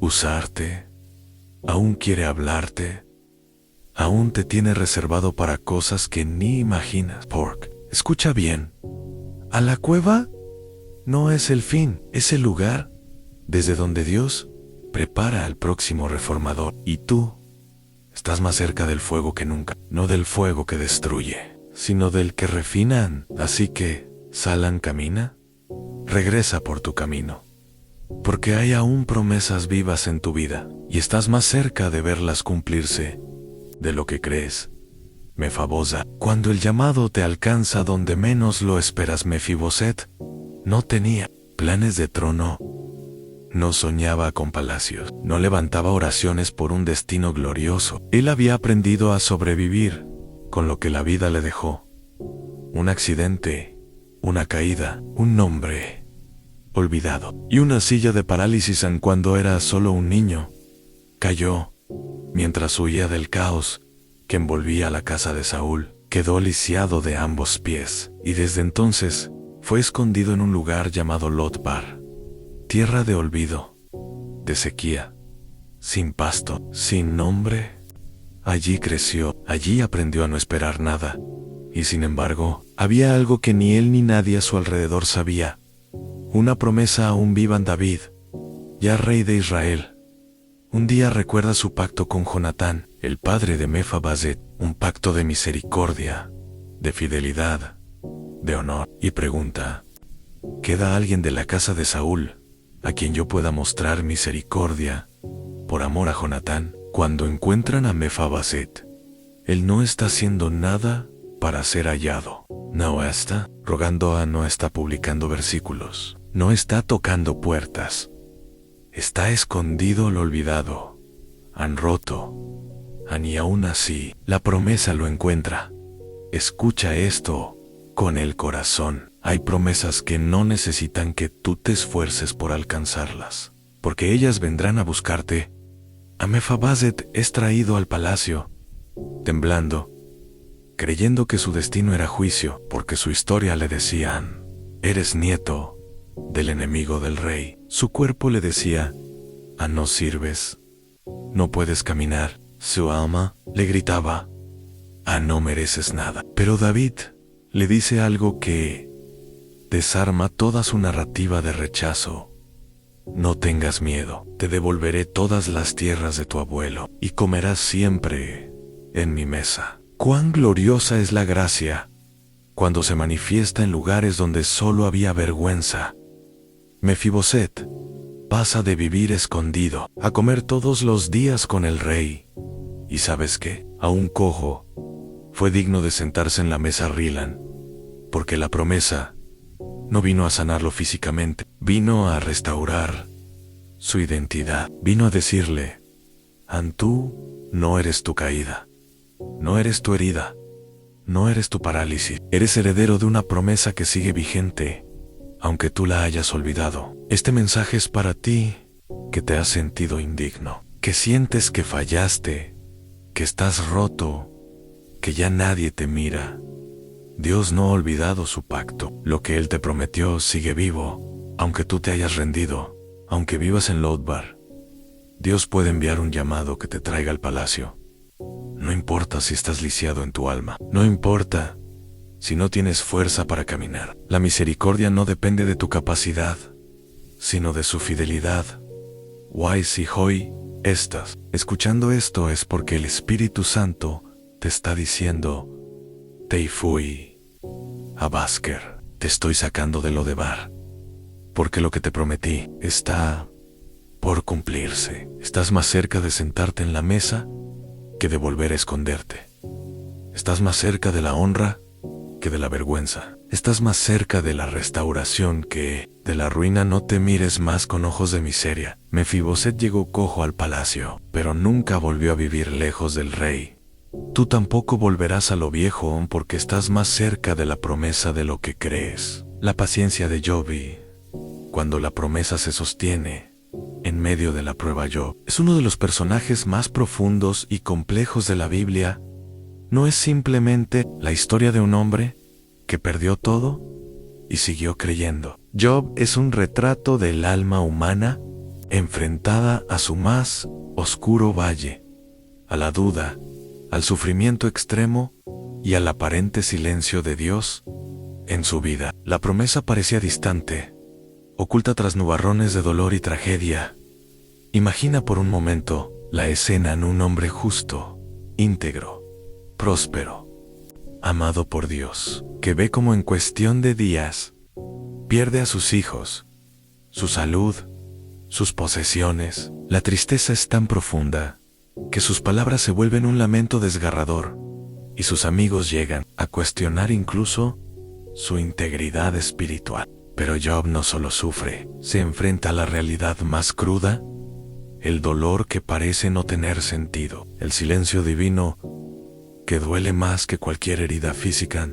usarte, aún quiere hablarte, aún te tiene reservado para cosas que ni imaginas. Escucha bien, A la cueva no es el fin, es el lugar desde donde Dios prepara al próximo reformador. Y tú estás más cerca del fuego que nunca, no del fuego que destruye, sino del que refina. Así que, Salan, camina, regresa por tu camino, porque hay aún promesas vivas en tu vida, y estás más cerca de verlas cumplirse de lo que crees. Mefabosa, cuando el llamado te alcanza donde menos lo esperas. Mefiboset no tenía planes de trono, no soñaba con palacios, no levantaba oraciones por un destino glorioso. Él había aprendido a sobrevivir con lo que la vida le dejó. Un accidente, una caída, un nombre olvidado y una silla de parálisis. Cuando era solo un niño, cayó mientras huía del caos que envolvía la casa de Saúl. Quedó lisiado de ambos pies, y desde entonces fue escondido en un lugar llamado Lotbar, tierra de olvido, de sequía, sin pasto, sin nombre. Allí creció, allí aprendió a no esperar nada, y sin embargo, había algo que ni él ni nadie a su alrededor sabía. Una promesa aún viva en David, ya rey de Israel. Un día recuerda su pacto con Jonatán, el padre de Mefaboset, un pacto de misericordia, de fidelidad, de honor, y pregunta: ¿queda alguien de la casa de Saúl a quien yo pueda mostrar misericordia por amor a Jonatán? Cuando encuentran a Mefaboset, él no está haciendo nada para ser hallado. No está rogando, no está publicando versículos, no está tocando puertas. Está escondido, lo olvidado, han roto. Y aún así, la promesa lo encuentra. Escucha esto con el corazón. Hay promesas que no necesitan que tú te esfuerces por alcanzarlas, porque ellas vendrán a buscarte. A Mefaboset es traído al palacio, temblando, creyendo que su destino era juicio, porque su historia le decían: eres nieto del enemigo del rey. Su cuerpo le decía: no sirves, no puedes caminar. Su alma le gritaba: no mereces nada. Pero David le dice algo que desarma toda su narrativa de rechazo. No tengas miedo, te devolveré todas las tierras de tu abuelo, y comerás siempre en mi mesa. Cuán gloriosa es la gracia cuando se manifiesta en lugares donde solo había vergüenza. Mefiboset pasa de vivir escondido a comer todos los días con el rey. ¿Y sabes qué? Aún cojo fue digno de sentarse en la mesa Rilan, porque la promesa no vino a sanarlo físicamente, vino a restaurar su identidad. Vino a decirle: tú no eres tu caída, no eres tu herida, no eres tu parálisis. Eres heredero de una promesa que sigue vigente, aunque tú la hayas olvidado. Este mensaje es para ti, que te has sentido indigno, que sientes que fallaste, que estás roto, que ya nadie te mira. Dios no ha olvidado su pacto. Lo que Él te prometió sigue vivo, aunque tú te hayas rendido, aunque vivas en Lotbar. Dios puede enviar un llamado que te traiga al palacio. No importa si estás lisiado en tu alma, no importa si no tienes fuerza para caminar. La misericordia no depende de tu capacidad, sino de su fidelidad. Si hoy estás escuchando esto, es porque el Espíritu Santo te está diciendo: te fui a Basker, te estoy sacando de Lodebar, porque lo que te prometí está por cumplirse. Estás más cerca de sentarte en la mesa que de volver a esconderte. Estás más cerca de la honra que de la vergüenza. Estás más cerca de la restauración que de la ruina. No te mires más con ojos de miseria. Mefiboset llegó cojo al palacio, pero nunca volvió a vivir lejos del rey. Tú tampoco volverás a lo viejo, porque estás más cerca de la promesa de lo que crees. La paciencia de Job, cuando la promesa se sostiene en medio de la prueba. Job es uno de los personajes más profundos y complejos de la Biblia. No es simplemente la historia de un hombre que perdió todo y siguió creyendo. Job es un retrato del alma humana enfrentada a su más oscuro valle, a la duda, al sufrimiento extremo y al aparente silencio de Dios. en su vida. La promesa parecía distante, oculta tras nubarrones de dolor y tragedia. Imagina por un momento la escena en un hombre justo, íntegro, próspero, amado por Dios, que ve como en cuestión de días pierde a sus hijos, su salud, sus posesiones. La tristeza es tan profunda que sus palabras se vuelven un lamento desgarrador y sus amigos llegan a cuestionar incluso su integridad espiritual. Pero Job no solo sufre, se enfrenta a la realidad más cruda, el dolor que parece no tener sentido, el silencio divino que duele más que cualquier herida física.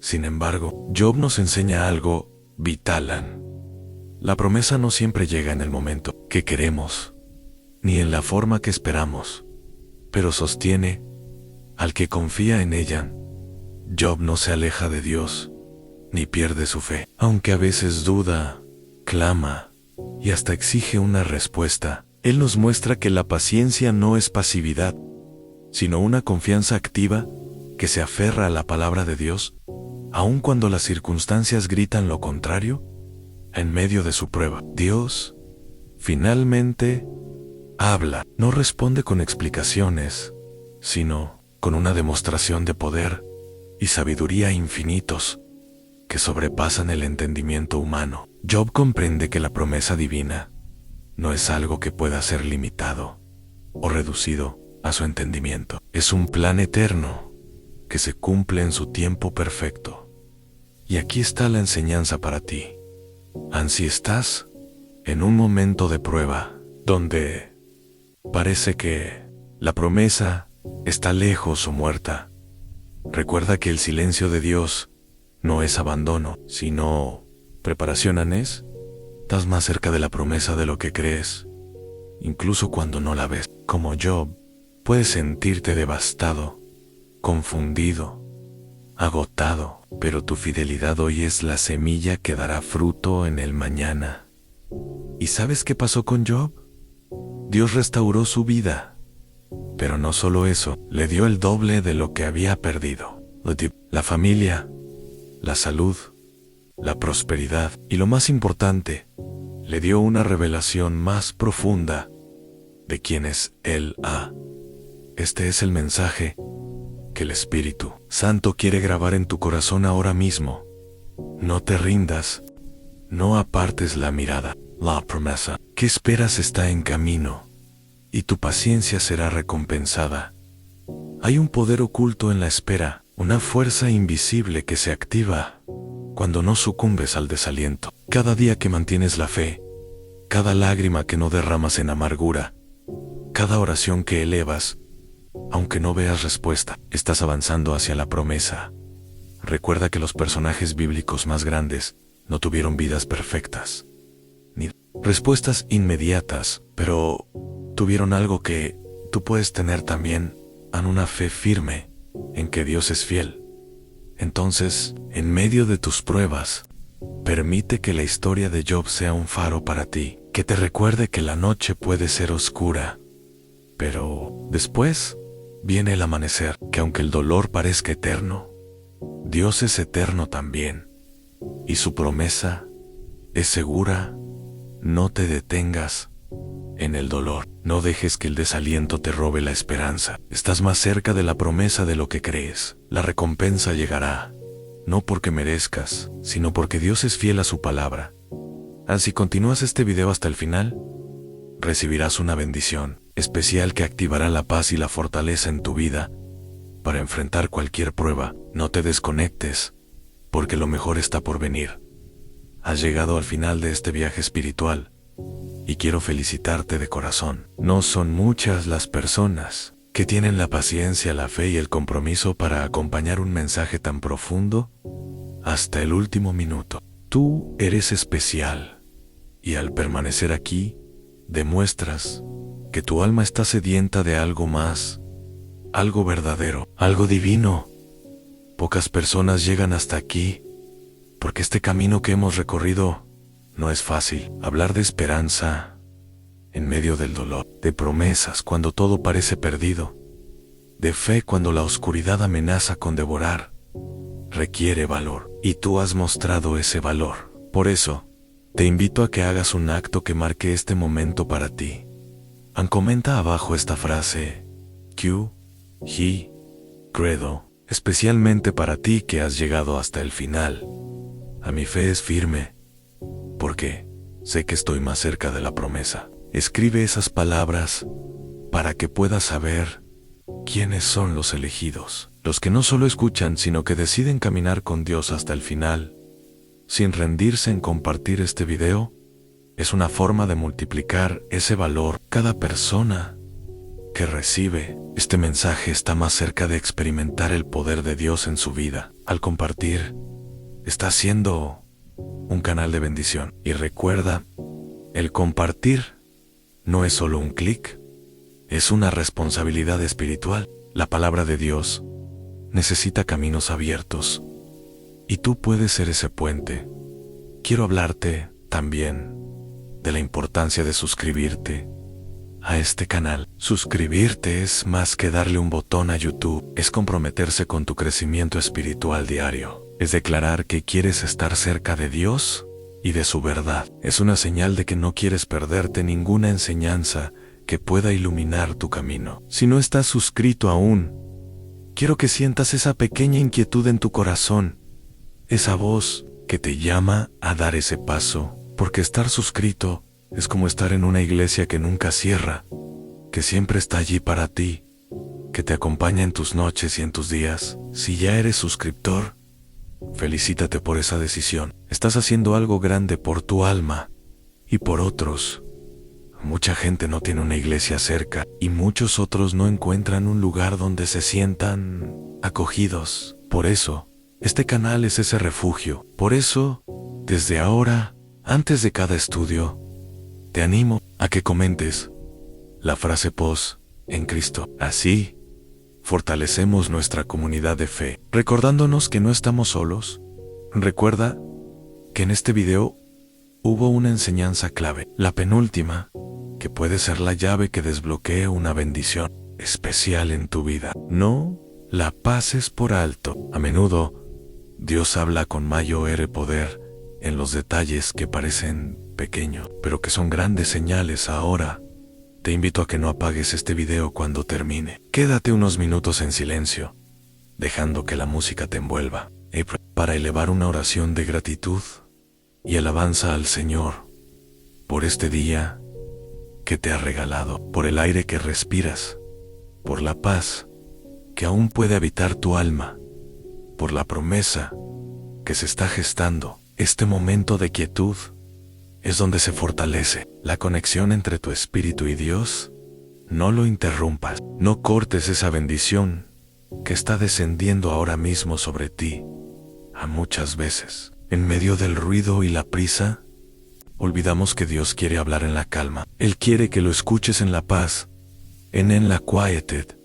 Sin embargo, Job nos enseña algo vital. La promesa no siempre llega en el momento que queremos, ni en la forma que esperamos, pero sostiene al que confía en ella. Job no se aleja de Dios, ni pierde su fe, aunque a veces duda, clama y hasta exige una respuesta. Él nos muestra que la paciencia no es pasividad, sino una confianza activa que se aferra a la palabra de Dios, aun cuando las circunstancias gritan lo contrario. En medio de su prueba, Dios finalmente habla. No responde con explicaciones, sino con una demostración de poder y sabiduría infinitos que sobrepasan el entendimiento humano. Job comprende que la promesa divina no es algo que pueda ser limitado o reducido a su entendimiento. Es un plan eterno que se cumple en su tiempo perfecto. Y aquí está la enseñanza para ti. Si estás en un momento de prueba donde parece que la promesa está lejos o muerta, recuerda que el silencio de Dios no es abandono, sino preparación. Estás más cerca de la promesa de lo que crees, incluso cuando no la ves. Como Job, puedes sentirte devastado, confundido, agotado, pero tu fidelidad hoy es la semilla que dará fruto en el mañana. ¿Y sabes qué pasó con Job? Dios restauró su vida, pero no solo eso, le dio el doble de lo que había perdido. La familia, la salud, la prosperidad y, lo más importante, le dio una revelación más profunda de quién es Él. Este es el mensaje que el Espíritu Santo quiere grabar en tu corazón ahora mismo. No te rindas, no apartes la mirada. La promesa que esperas está en camino, y tu paciencia será recompensada. Hay un poder oculto en la espera, una fuerza invisible que se activa cuando no sucumbes al desaliento. Cada día que mantienes la fe, cada lágrima que no derramas en amargura, cada oración que elevas, aunque no veas respuesta, estás avanzando hacia la promesa. Recuerda que los personajes bíblicos más grandes no tuvieron vidas perfectas, ni respuestas inmediatas, pero tuvieron algo que tú puedes tener también: una fe firme en que Dios es fiel. Entonces, en medio de tus pruebas, permite que la historia de Job sea un faro para ti, que te recuerde que la noche puede ser oscura, pero después viene el amanecer, que aunque el dolor parezca eterno, Dios es eterno también, y su promesa es segura. No te detengas en el dolor, no dejes que el desaliento te robe la esperanza. Estás más cerca de la promesa de lo que crees. La recompensa llegará, no porque merezcas, sino porque Dios es fiel a su palabra. Si continúas este video hasta el final, recibirás una bendición especial que activará la paz y la fortaleza en tu vida para enfrentar cualquier prueba. No te desconectes, porque lo mejor está por venir. Has llegado al final de este viaje espiritual y quiero felicitarte de corazón. No son muchas las personas que tienen la paciencia, la fe y el compromiso para acompañar un mensaje tan profundo hasta el último minuto. Tú eres especial, y al permanecer aquí, demuestras que tu alma está sedienta de algo más, algo verdadero, algo divino. Pocas personas llegan hasta aquí, porque este camino que hemos recorrido no es fácil. Hablar de esperanza en medio del dolor, de promesas cuando todo parece perdido, de fe cuando la oscuridad amenaza con devorar, requiere valor, y tú has mostrado ese valor. Por eso, te invito a que hagas un acto que marque este momento para ti. Comenta abajo esta frase, Q, He, Credo, especialmente para ti que has llegado hasta el final. A mi fe es firme, porque sé que estoy más cerca de la promesa. Escribe esas palabras para que puedas saber quiénes son los elegidos, los que no solo escuchan, sino que deciden caminar con Dios hasta el final. Sin rendirse en compartir este video, es una forma de multiplicar ese valor. Cada persona que recibe este mensaje está más cerca de experimentar el poder de Dios en su vida. Al compartir, está haciendo un canal de bendición. Y recuerda, el compartir no es solo un clic, es una responsabilidad espiritual. La palabra de Dios necesita caminos abiertos, y tú puedes ser ese puente. Quiero hablarte también de la importancia de suscribirte a este canal. Suscribirte es más que darle un botón a YouTube, es comprometerse con tu crecimiento espiritual diario. Es declarar que quieres estar cerca de Dios y de su verdad. Es una señal de que no quieres perderte ninguna enseñanza que pueda iluminar tu camino. Si no estás suscrito aún, quiero que sientas esa pequeña inquietud en tu corazón, esa voz que te llama a dar ese paso, porque estar suscrito es como estar en una iglesia que nunca cierra, que siempre está allí para ti, que te acompaña en tus noches y en tus días. Si ya eres suscriptor, felicítate por esa decisión. Estás haciendo algo grande por tu alma y por otros. Mucha gente no tiene una iglesia cerca y muchos otros no encuentran un lugar donde se sientan acogidos. Por eso, este canal es ese refugio. Por eso, desde ahora, antes de cada estudio, te animo a que comentes la frase post en Cristo. Así, fortalecemos nuestra comunidad de fe, recordándonos que no estamos solos. Recuerda que en este video hubo una enseñanza clave, la penúltima, que puede ser la llave que desbloquee una bendición especial en tu vida. No la pases por alto. A menudo, Dios habla con mayor poder en los detalles que parecen pequeños, pero que son grandes señales. Ahora, te invito a que no apagues este video cuando termine. Quédate unos minutos en silencio, dejando que la música te envuelva, para elevar una oración de gratitud y alabanza al Señor por este día que te ha regalado, por el aire que respiras, por la paz que aún puede habitar tu alma, por la promesa que se está gestando. Este momento de quietud es donde se fortalece la conexión entre tu espíritu y Dios. No lo interrumpas, no cortes esa bendición que está descendiendo ahora mismo sobre ti. A muchas veces, en medio del ruido y la prisa, olvidamos que Dios quiere hablar en la calma. Él quiere que lo escuches en la paz, en la quietud,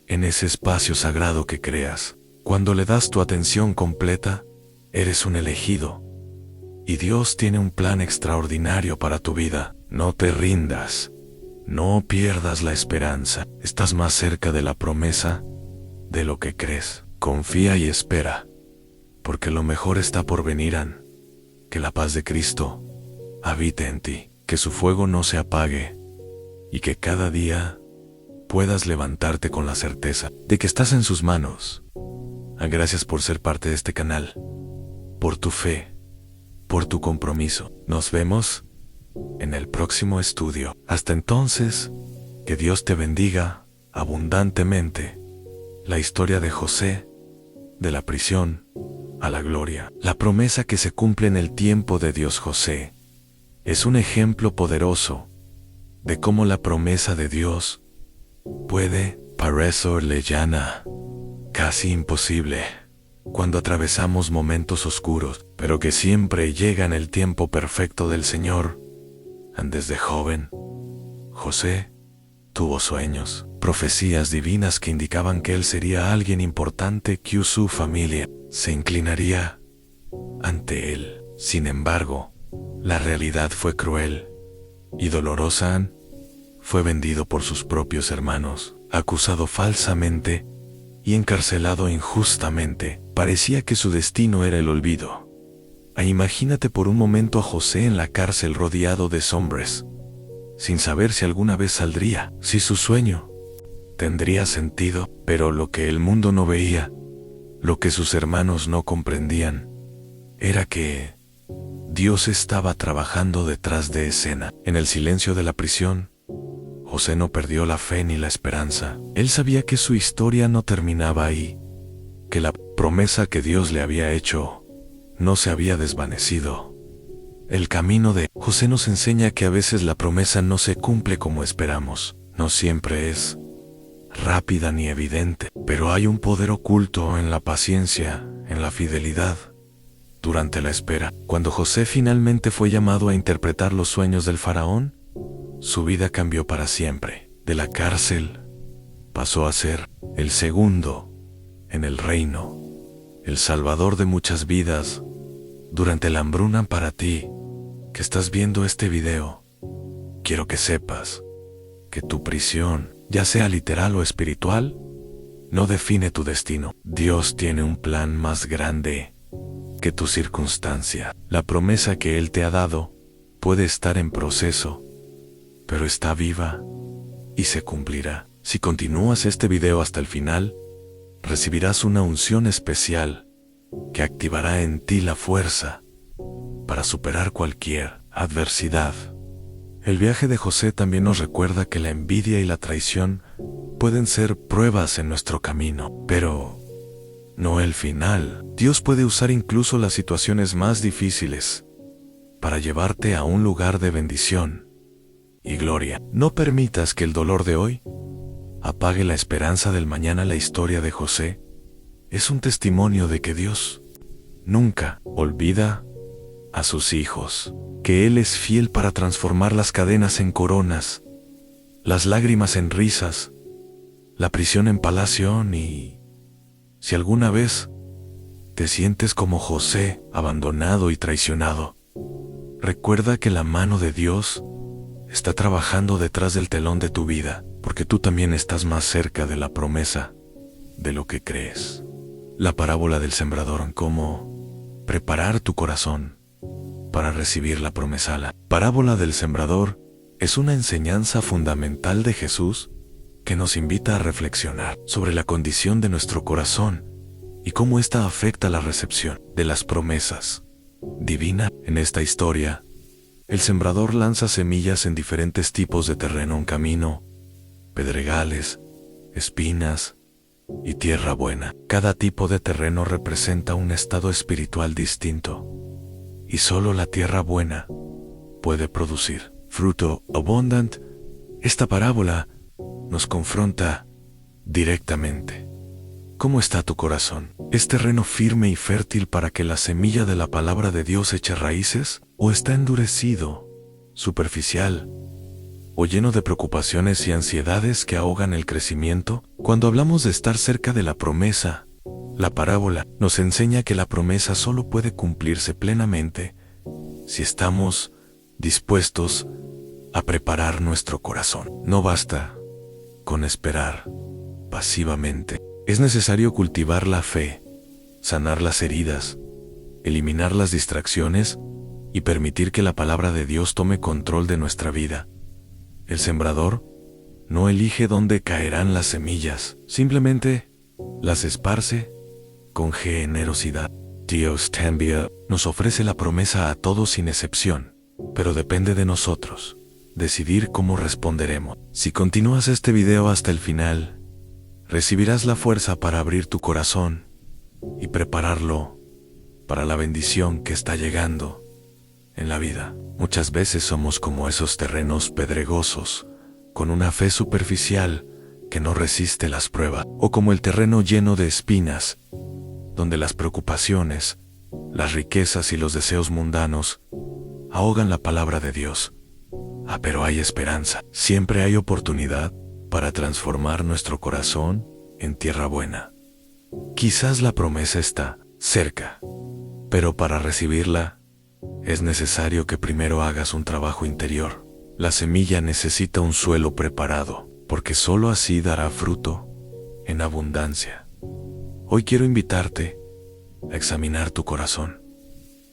en ese espacio sagrado que creas. Cuando le das tu atención completa, eres un elegido. Y Dios tiene un plan extraordinario para tu vida. No te rindas. No pierdas la esperanza. Estás más cerca de la promesa de lo que crees. Confía y espera, porque lo mejor está por venir. Que la paz de Cristo habite en ti, que su fuego no se apague, y que cada día puedas levantarte con la certeza de que estás en sus manos. Gracias por ser parte de este canal, por tu fe, por tu compromiso. Nos vemos en el próximo estudio. Hasta entonces, que Dios te bendiga abundantemente. La historia de José, de la prisión a la gloria. La promesa que se cumple en el tiempo de Dios. José es un ejemplo poderoso de cómo la promesa de Dios puede parecer lejana, casi imposible, cuando atravesamos momentos oscuros, pero que siempre llega en el tiempo perfecto del Señor. Desde joven, José tuvo sueños, profecías divinas que indicaban que él sería alguien importante, que su familia se inclinaría ante él. Sin embargo, la realidad fue cruel y dolorosa. Fue vendido por sus propios hermanos, acusado falsamente y encarcelado injustamente. parecía que su destino era el olvido. Imagínate por un momento a José en la cárcel rodeado de hombres, sin saber si alguna vez saldría, si su sueño tendría sentido, pero lo que el mundo no veía, lo que sus hermanos no comprendían, era que Dios estaba trabajando detrás de escena. En el silencio de la prisión, José no perdió la fe ni la esperanza. Él sabía que su historia no terminaba ahí, que la promesa que Dios le había hecho no se había desvanecido. El camino de José nos enseña que a veces la promesa no se cumple como esperamos. No siempre es rápida ni evidente, pero hay un poder oculto en la paciencia, en la fidelidad. Durante la espera, cuando José finalmente fue llamado a interpretar los sueños del faraón, su vida cambió para siempre. De la cárcel pasó a ser el segundo en el reino, el salvador de muchas vidas. Durante la hambruna, para ti, que estás viendo este video, quiero que sepas que tu prisión, ya sea literal o espiritual, no define tu destino. Dios tiene un plan más grande que tu circunstancia. La promesa que Él te ha dado puede estar en proceso, pero está viva y se cumplirá. Si continúas este video hasta el final, recibirás una unción especial que activará en ti la fuerza para superar cualquier adversidad. El viaje de José también nos recuerda que la envidia y la traición pueden ser pruebas en nuestro camino, pero no el final. Dios puede usar incluso las situaciones más difíciles para llevarte a un lugar de bendición y gloria. No permitas que el dolor de hoy apague la esperanza del mañana. La historia de José es un testimonio de que Dios nunca olvida a sus hijos, que Él es fiel para transformar las cadenas en coronas, las lágrimas en risas, la prisión en palacio. Y si alguna vez te sientes como José, abandonado y traicionado, recuerda que la mano de Dios está trabajando detrás del telón de tu vida, porque tú también estás más cerca de la promesa de lo que crees. La parábola del sembrador, cómo preparar tu corazón para recibir la promesa. La parábola del sembrador es una enseñanza fundamental de Jesús que nos invita a reflexionar sobre la condición de nuestro corazón y cómo ésta afecta la recepción de las promesas divinas. En esta historia, el sembrador lanza semillas en diferentes tipos de terreno: un camino, pedregales, espinas y tierra buena. Cada tipo de terreno representa un estado espiritual distinto, y solo la tierra buena puede producir fruto abundante. Esta parábola nos confronta directamente. ¿Cómo está tu corazón? ¿Es terreno firme y fértil para que la semilla de la palabra de Dios eche raíces? ¿O está endurecido, superficial, o lleno de preocupaciones y ansiedades que ahogan el crecimiento? Cuando hablamos de estar cerca de la promesa, la parábola nos enseña que la promesa solo puede cumplirse plenamente si estamos dispuestos a preparar nuestro corazón. No basta con esperar pasivamente. Es necesario cultivar la fe, sanar las heridas, eliminar las distracciones y permitir que la palabra de Dios tome control de nuestra vida. El sembrador no elige dónde caerán las semillas, simplemente las esparce con generosidad. Dios también nos ofrece la promesa a todos sin excepción, pero depende de nosotros decidir cómo responderemos. Si continúas este video hasta el final, recibirás la fuerza para abrir tu corazón y prepararlo para la bendición que está llegando en la vida. Muchas veces somos como esos terrenos pedregosos, con una fe superficial que no resiste las pruebas, o como el terreno lleno de espinas, donde las preocupaciones, las riquezas y los deseos mundanos ahogan la palabra de Dios. Pero hay esperanza. Siempre hay oportunidad para transformar nuestro corazón en tierra buena. Quizás la promesa está cerca, pero para recibirla es necesario que primero hagas un trabajo interior. La semilla necesita un suelo preparado, porque solo así dará fruto en abundancia. Hoy quiero invitarte a examinar tu corazón,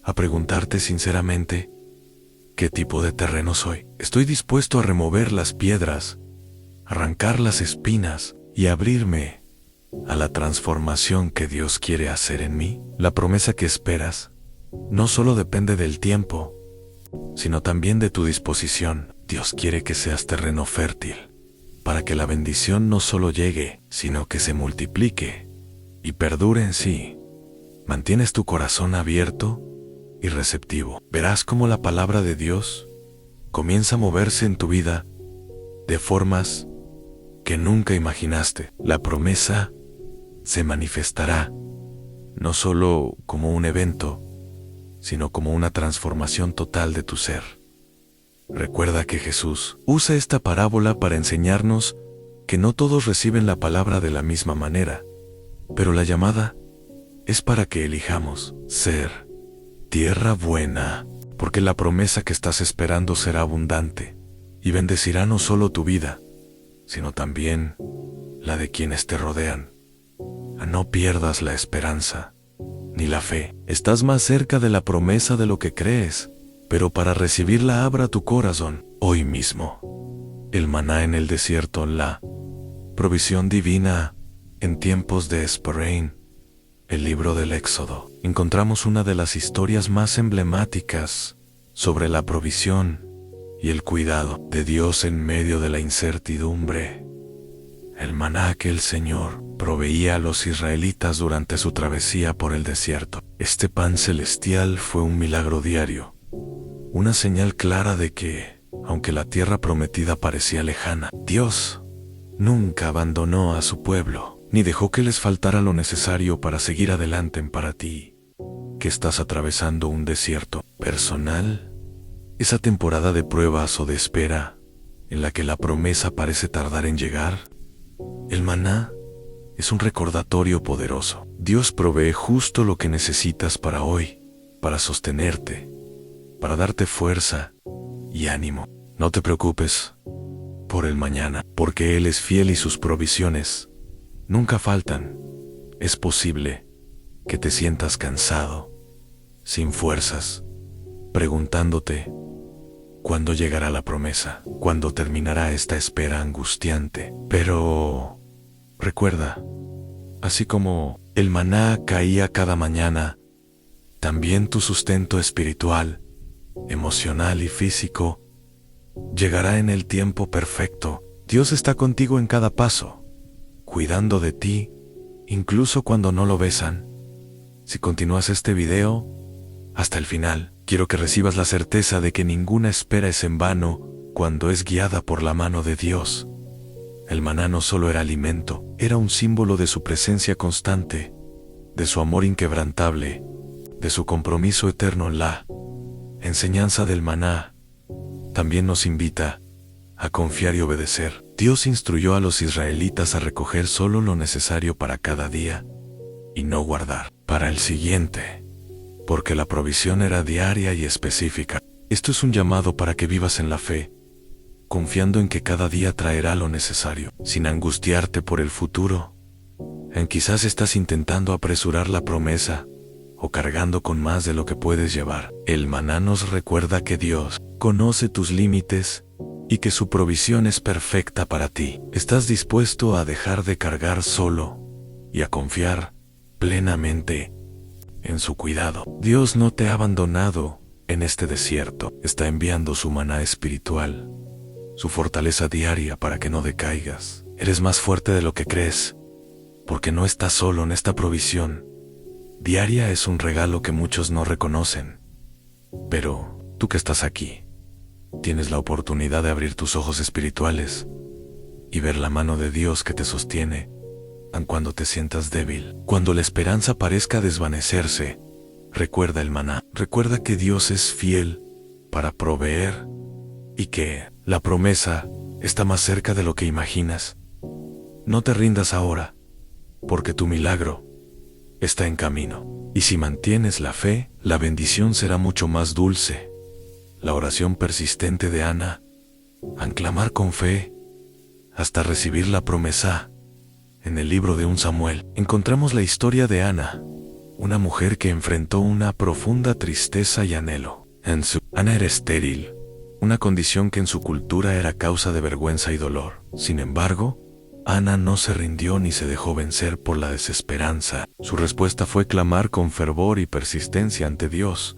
a preguntarte sinceramente, ¿qué tipo de terreno soy? ¿Estoy dispuesto a remover las piedras, arrancar las espinas y abrirme a la transformación que Dios quiere hacer en mí? La promesa que esperas no solo depende del tiempo, sino también de tu disposición. Dios quiere que seas terreno fértil, para que la bendición no solo llegue, sino que se multiplique y perdure en sí. Mantienes tu corazón abierto y receptivo. Verás cómo la palabra de Dios comienza a moverse en tu vida de formas que nunca imaginaste. La promesa se manifestará no solo como un evento, sino como una transformación total de tu ser. Recuerda que Jesús usa esta parábola para enseñarnos que no todos reciben la palabra de la misma manera, pero la llamada es para que elijamos ser tierra buena, porque la promesa que estás esperando será abundante y bendecirá no solo tu vida, sino también la de quienes te rodean. No pierdas la esperanza ni la fe. Estás más cerca de la promesa de lo que crees, pero para recibirla abra tu corazón hoy mismo. El maná en el desierto, la provisión divina en tiempos de Esperain. El libro del Éxodo. Encontramos una de las historias más emblemáticas sobre la provisión y el cuidado de Dios en medio de la incertidumbre. El maná que el Señor proveía a los israelitas durante su travesía por el desierto. Este pan celestial fue un milagro diario, una señal clara de que, aunque la tierra prometida parecía lejana, Dios nunca abandonó a su pueblo, ni dejó que les faltara lo necesario para seguir adelante. Para ti, que estás atravesando un desierto personal, esa temporada de pruebas o de espera, en la que la promesa parece tardar en llegar, el maná es un recordatorio poderoso. Dios provee justo lo que necesitas para hoy, para sostenerte, para darte fuerza y ánimo. No te preocupes por el mañana, porque Él es fiel y sus provisiones nunca faltan. Es posible que te sientas cansado, sin fuerzas, preguntándote cuándo llegará la promesa, cuándo terminará esta espera angustiante. Pero recuerda, así como el maná caía cada mañana, también tu sustento espiritual, emocional y físico llegará en el tiempo perfecto. Dios está contigo en cada paso, cuidando de ti, incluso cuando no lo besan. Si continúas este video hasta el final, quiero que recibas la certeza de que ninguna espera es en vano cuando es guiada por la mano de Dios. El maná no solo era alimento, era un símbolo de su presencia constante, de su amor inquebrantable, de su compromiso eterno. La enseñanza del maná también nos invita a confiar y obedecer. Dios instruyó a los israelitas a recoger solo lo necesario para cada día y no guardar para el siguiente, porque la provisión era diaria y específica. Esto es un llamado para que vivas en la fe, confiando en que cada día traerá lo necesario, sin angustiarte por el futuro. Quizás estás intentando apresurar la promesa o cargando con más de lo que puedes llevar. El maná nos recuerda que Dios conoce tus límites y que su provisión es perfecta para ti. ¿Estás dispuesto a dejar de cargar solo y a confiar plenamente en su cuidado? Dios no te ha abandonado en este desierto. Está enviando su maná espiritual, su fortaleza diaria para que no decaigas. Eres más fuerte de lo que crees, porque no estás solo en esta provisión. Diaria es un regalo que muchos no reconocen. Pero tú que estás aquí, tienes la oportunidad de abrir tus ojos espirituales y ver la mano de Dios que te sostiene, aun cuando te sientas débil. Cuando la esperanza parezca desvanecerse, recuerda el maná. Recuerda que Dios es fiel para proveer y que la promesa está más cerca de lo que imaginas. No te rindas ahora, porque tu milagro está en camino. Y si mantienes la fe, la bendición será mucho más dulce. La oración persistente de Ana, al clamar con fe hasta recibir la promesa. En el libro de 1 Samuel encontramos la historia de Ana, una mujer que enfrentó una profunda tristeza y anhelo. Ana era estéril, una condición que en su cultura era causa de vergüenza y dolor. Sin embargo, Ana no se rindió ni se dejó vencer por la desesperanza. Su respuesta fue clamar con fervor y persistencia ante Dios,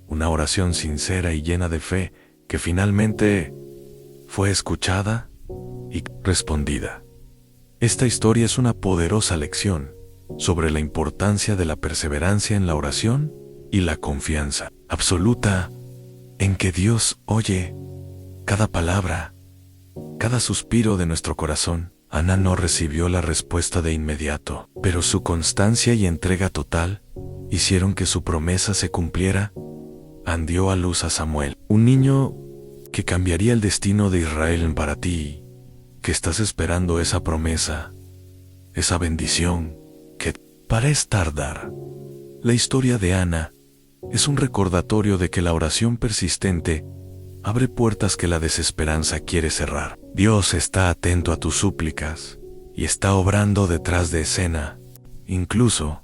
una oración sincera y llena de fe que finalmente fue escuchada y respondida. Esta historia es una poderosa lección sobre la importancia de la perseverancia en la oración y la confianza absoluta en que Dios oye cada palabra, cada suspiro de nuestro corazón. Ana no recibió la respuesta de inmediato, pero su constancia y entrega total hicieron que su promesa se cumpliera. Ana dio a luz a Samuel, un niño que cambiaría el destino de Israel. Para ti, que estás esperando esa promesa, esa bendición que parece tardar. La historia de Ana es un recordatorio de que la oración persistente abre puertas que la desesperanza quiere cerrar. Dios está atento a tus súplicas y está obrando detrás de escena, incluso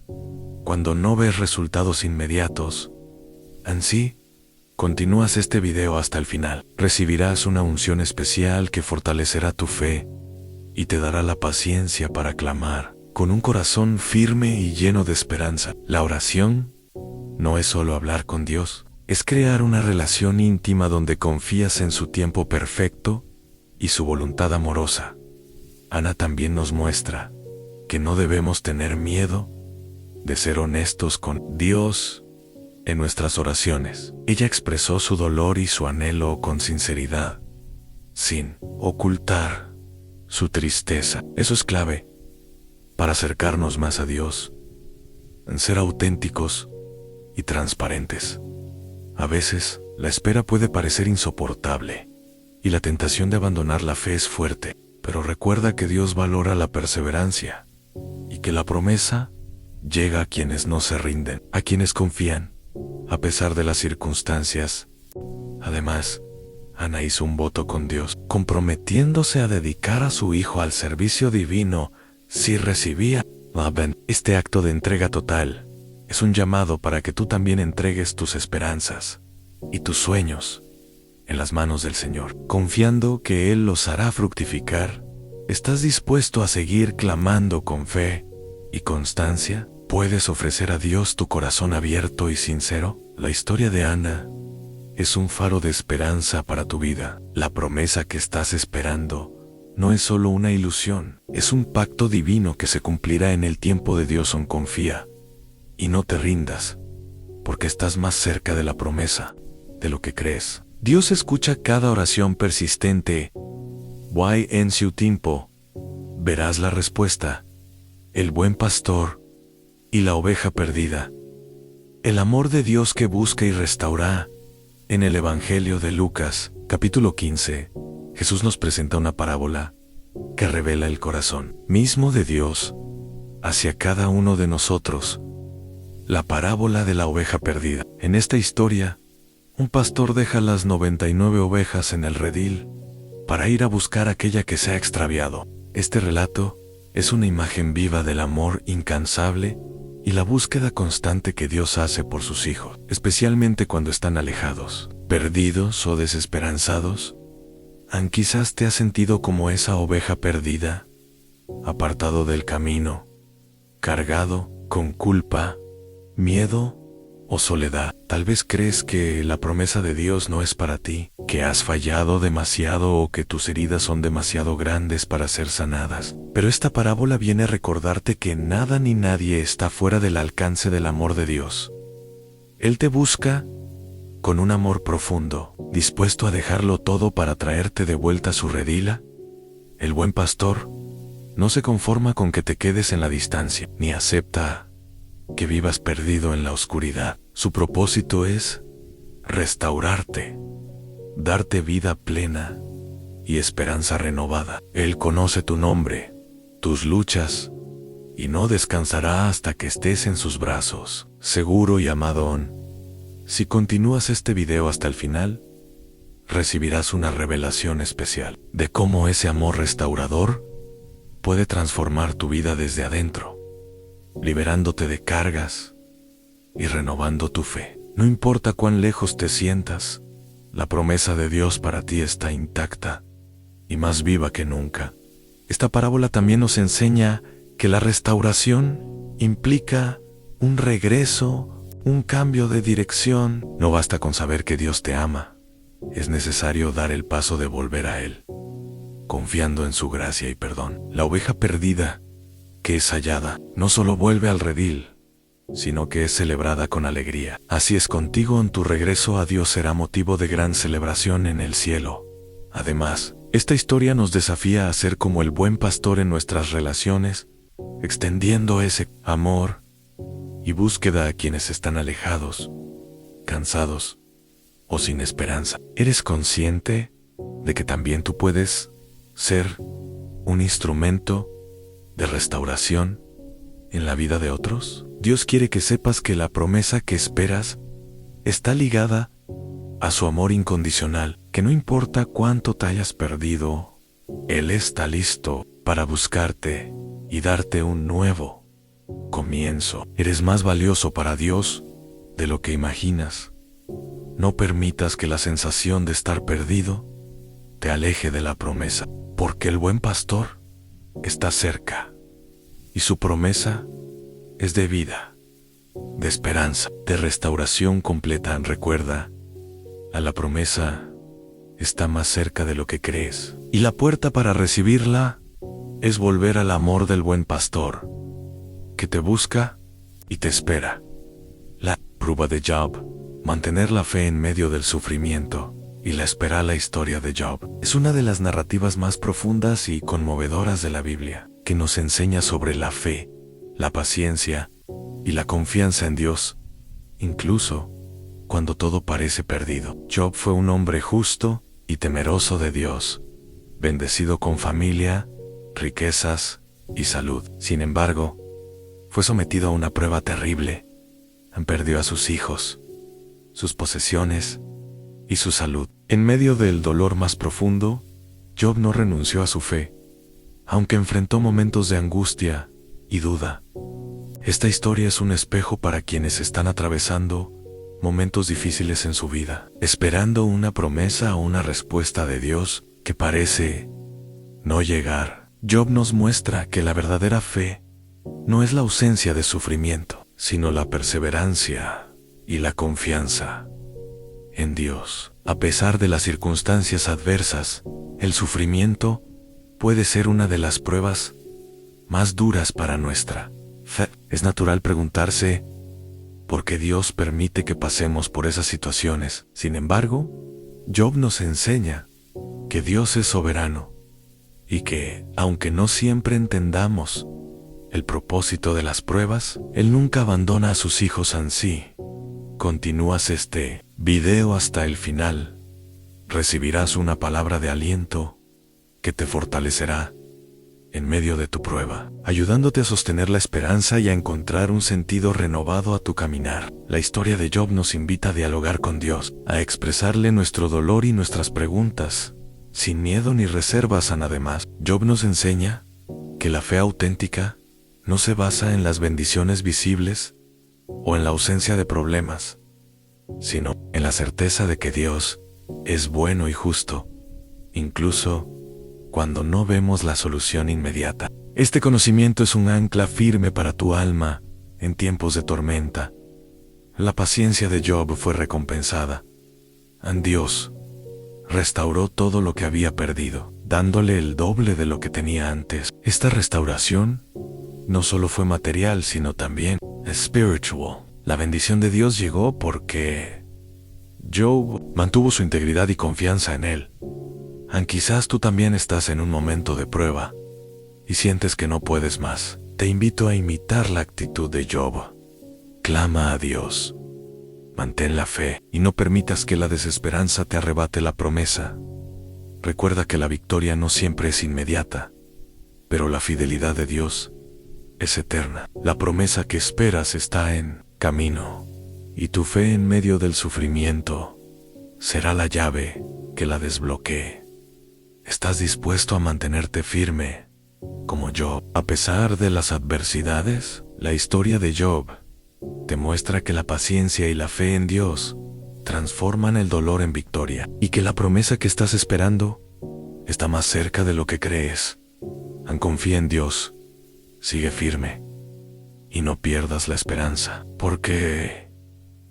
cuando no ves resultados inmediatos. Así, continúas este video hasta el final. Recibirás una unción especial que fortalecerá tu fe y te dará la paciencia para clamar con un corazón firme y lleno de esperanza. La oración no es solo hablar con Dios, es crear una relación íntima donde confías en su tiempo perfecto y su voluntad amorosa. Ana también nos muestra que no debemos tener miedo de ser honestos con Dios en nuestras oraciones. Ella expresó su dolor y su anhelo con sinceridad, sin ocultar su tristeza. Eso es clave para acercarnos más a Dios, en ser auténticos y transparentes. A veces, la espera puede parecer insoportable y la tentación de abandonar la fe es fuerte, pero recuerda que Dios valora la perseverancia y que la promesa llega a quienes no se rinden, a quienes confían, a pesar de las circunstancias. Además, Ana hizo un voto con Dios, comprometiéndose a dedicar a su hijo al servicio divino si recibía. Este acto de entrega total es un llamado para que tú también entregues tus esperanzas y tus sueños en las manos del Señor, confiando que Él los hará fructificar. ¿Estás dispuesto a seguir clamando con fe y constancia? ¿Puedes ofrecer a Dios tu corazón abierto y sincero? La historia de Ana es un faro de esperanza para tu vida. La promesa que estás esperando no es solo una ilusión, es un pacto divino que se cumplirá en el tiempo de Dios. Confía y no te rindas, porque estás más cerca de la promesa de lo que crees. Dios escucha cada oración persistente. En su tiempo verás la respuesta. El buen pastor y la oveja perdida. El amor de Dios que busca y restaura. En el Evangelio de Lucas, capítulo 15, Jesús nos presenta una parábola que revela el corazón mismo de Dios hacia cada uno de nosotros. La parábola de la oveja perdida. En esta historia, un pastor deja las 99 ovejas en el redil para ir a buscar aquella que se ha extraviado. Este relato es una imagen viva del amor incansable y la búsqueda constante que Dios hace por sus hijos, especialmente cuando están alejados, perdidos o desesperanzados. Quizás te has sentido como esa oveja perdida, apartado del camino, cargado con culpa, miedo o soledad. Tal vez crees que la promesa de Dios no es para ti, que has fallado demasiado o que tus heridas son demasiado grandes para ser sanadas. Pero esta parábola viene a recordarte que nada ni nadie está fuera del alcance del amor de Dios. Él te busca con un amor profundo, dispuesto a dejarlo todo para traerte de vuelta a su redil. El buen pastor no se conforma con que te quedes en la distancia, ni acepta que vivas perdido en la oscuridad. Su propósito es restaurarte, darte vida plena y esperanza renovada. Él conoce tu nombre, tus luchas, y no descansará hasta que estés en sus brazos, seguro y amado. Si continúas este video hasta el final, recibirás una revelación especial de cómo ese amor restaurador puede transformar tu vida desde adentro, liberándote de cargas y renovando tu fe. No importa cuán lejos te sientas, la promesa de Dios para ti está intacta y más viva que nunca. Esta parábola también nos enseña que la restauración implica un regreso, un cambio de dirección. No basta con saber que Dios te ama, es necesario dar el paso de volver a Él, confiando en su gracia y perdón. La oveja perdida, que es hallada, no solo vuelve al redil, sino que es celebrada con alegría. Así es contigo, en tu regreso a Dios será motivo de gran celebración en el cielo. Además, esta historia nos desafía a ser como el buen pastor en nuestras relaciones, extendiendo ese amor y búsqueda a quienes están alejados, cansados o sin esperanza. ¿Eres consciente de que también tú puedes ser un instrumento de restauración en la vida de otros? Dios quiere que sepas que la promesa que esperas está ligada a su amor incondicional, que no importa cuánto te hayas perdido, Él está listo para buscarte y darte un nuevo comienzo. Eres más valioso para Dios de lo que imaginas. No permitas que la sensación de estar perdido te aleje de la promesa, porque el buen pastor está cerca y su promesa es de vida, de esperanza, de restauración completa. Recuerda, a la promesa está más cerca de lo que crees, y la puerta para recibirla es volver al amor del buen pastor, que te busca y te espera. La prueba de Job, mantener la fe en medio del sufrimiento, y la espera. La historia de Job es una de las narrativas más profundas y conmovedoras de la Biblia, que nos enseña sobre la fe, la paciencia y la confianza en Dios, incluso cuando todo parece perdido. Job fue un hombre justo y temeroso de Dios, bendecido con familia, riquezas y salud. Sin embargo, fue sometido a una prueba terrible. Perdió a sus hijos, sus posesiones y su salud. En medio del dolor más profundo, Job no renunció a su fe, aunque enfrentó momentos de angustia y duda. Esta historia es un espejo para quienes están atravesando momentos difíciles en su vida, esperando una promesa o una respuesta de Dios que parece no llegar. Job nos muestra que la verdadera fe no es la ausencia de sufrimiento, sino la perseverancia y la confianza en Dios. A pesar de las circunstancias adversas, el sufrimiento puede ser una de las pruebas más duras para nuestra fe. Es natural preguntarse por qué Dios permite que pasemos por esas situaciones. Sin embargo, Job nos enseña que Dios es soberano y que, aunque no siempre entendamos el propósito de las pruebas, Él nunca abandona a sus hijos así. Continúas este video hasta el final, recibirás una palabra de aliento que te fortalecerá en medio de tu prueba, ayudándote a sostener la esperanza y a encontrar un sentido renovado a tu caminar. La historia de Job nos invita a dialogar con Dios, a expresarle nuestro dolor y nuestras preguntas, sin miedo ni reservas a nada más. Job nos enseña que la fe auténtica no se basa en las bendiciones visibles o en la ausencia de problemas, sino en la certeza de que Dios es bueno y justo, incluso cuando no vemos la solución inmediata. Este conocimiento es un ancla firme para tu alma en tiempos de tormenta. La paciencia de Job fue recompensada. Dios restauró todo lo que había perdido, dándole el doble de lo que tenía antes. Esta restauración no solo fue material, sino también espiritual. La bendición de Dios llegó porque Job mantuvo su integridad y confianza en Él. Quizás tú también estás en un momento de prueba y sientes que no puedes más. Te invito a imitar la actitud de Job. Clama a Dios. Mantén la fe y no permitas que la desesperanza te arrebate la promesa. Recuerda que la victoria no siempre es inmediata, pero la fidelidad de Dios es eterna. La promesa que esperas está en camino, y tu fe en medio del sufrimiento será la llave que la desbloquee. ¿Estás dispuesto a mantenerte firme como Job? A pesar de las adversidades, la historia de Job te muestra que la paciencia y la fe en Dios transforman el dolor en victoria y que la promesa que estás esperando está más cerca de lo que crees. Confía en Dios, sigue firme y no pierdas la esperanza, porque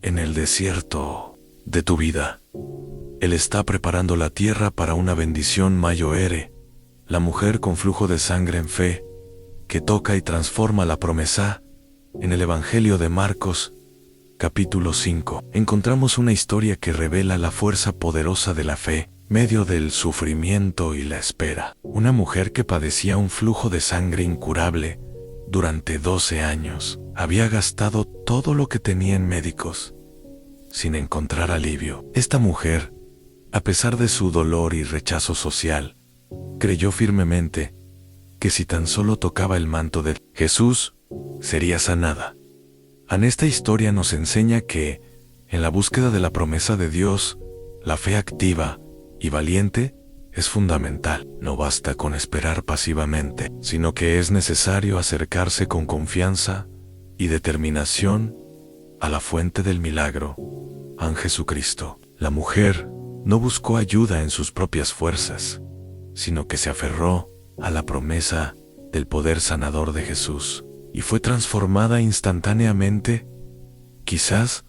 en el desierto de tu vida, Él está preparando la tierra para una bendición mayor. La mujer con flujo de sangre en fe, que toca y transforma la promesa. En el Evangelio de Marcos, capítulo 5, encontramos una historia que revela la fuerza poderosa de la fe, medio del sufrimiento y la espera. Una mujer que padecía un flujo de sangre incurable durante 12 años, había gastado todo lo que tenía en médicos, sin encontrar alivio. Esta mujer, a pesar de su dolor y rechazo social, creyó firmemente que si tan solo tocaba el manto de Jesús, sería sanada. Esta historia nos enseña que, en la búsqueda de la promesa de Dios, la fe activa y valiente es fundamental. No basta con esperar pasivamente, sino que es necesario acercarse con confianza y determinación a la fuente del milagro, a Jesucristo. La mujer no buscó ayuda en sus propias fuerzas, sino que se aferró a la promesa del poder sanador de Jesús y fue transformada instantáneamente. Quizás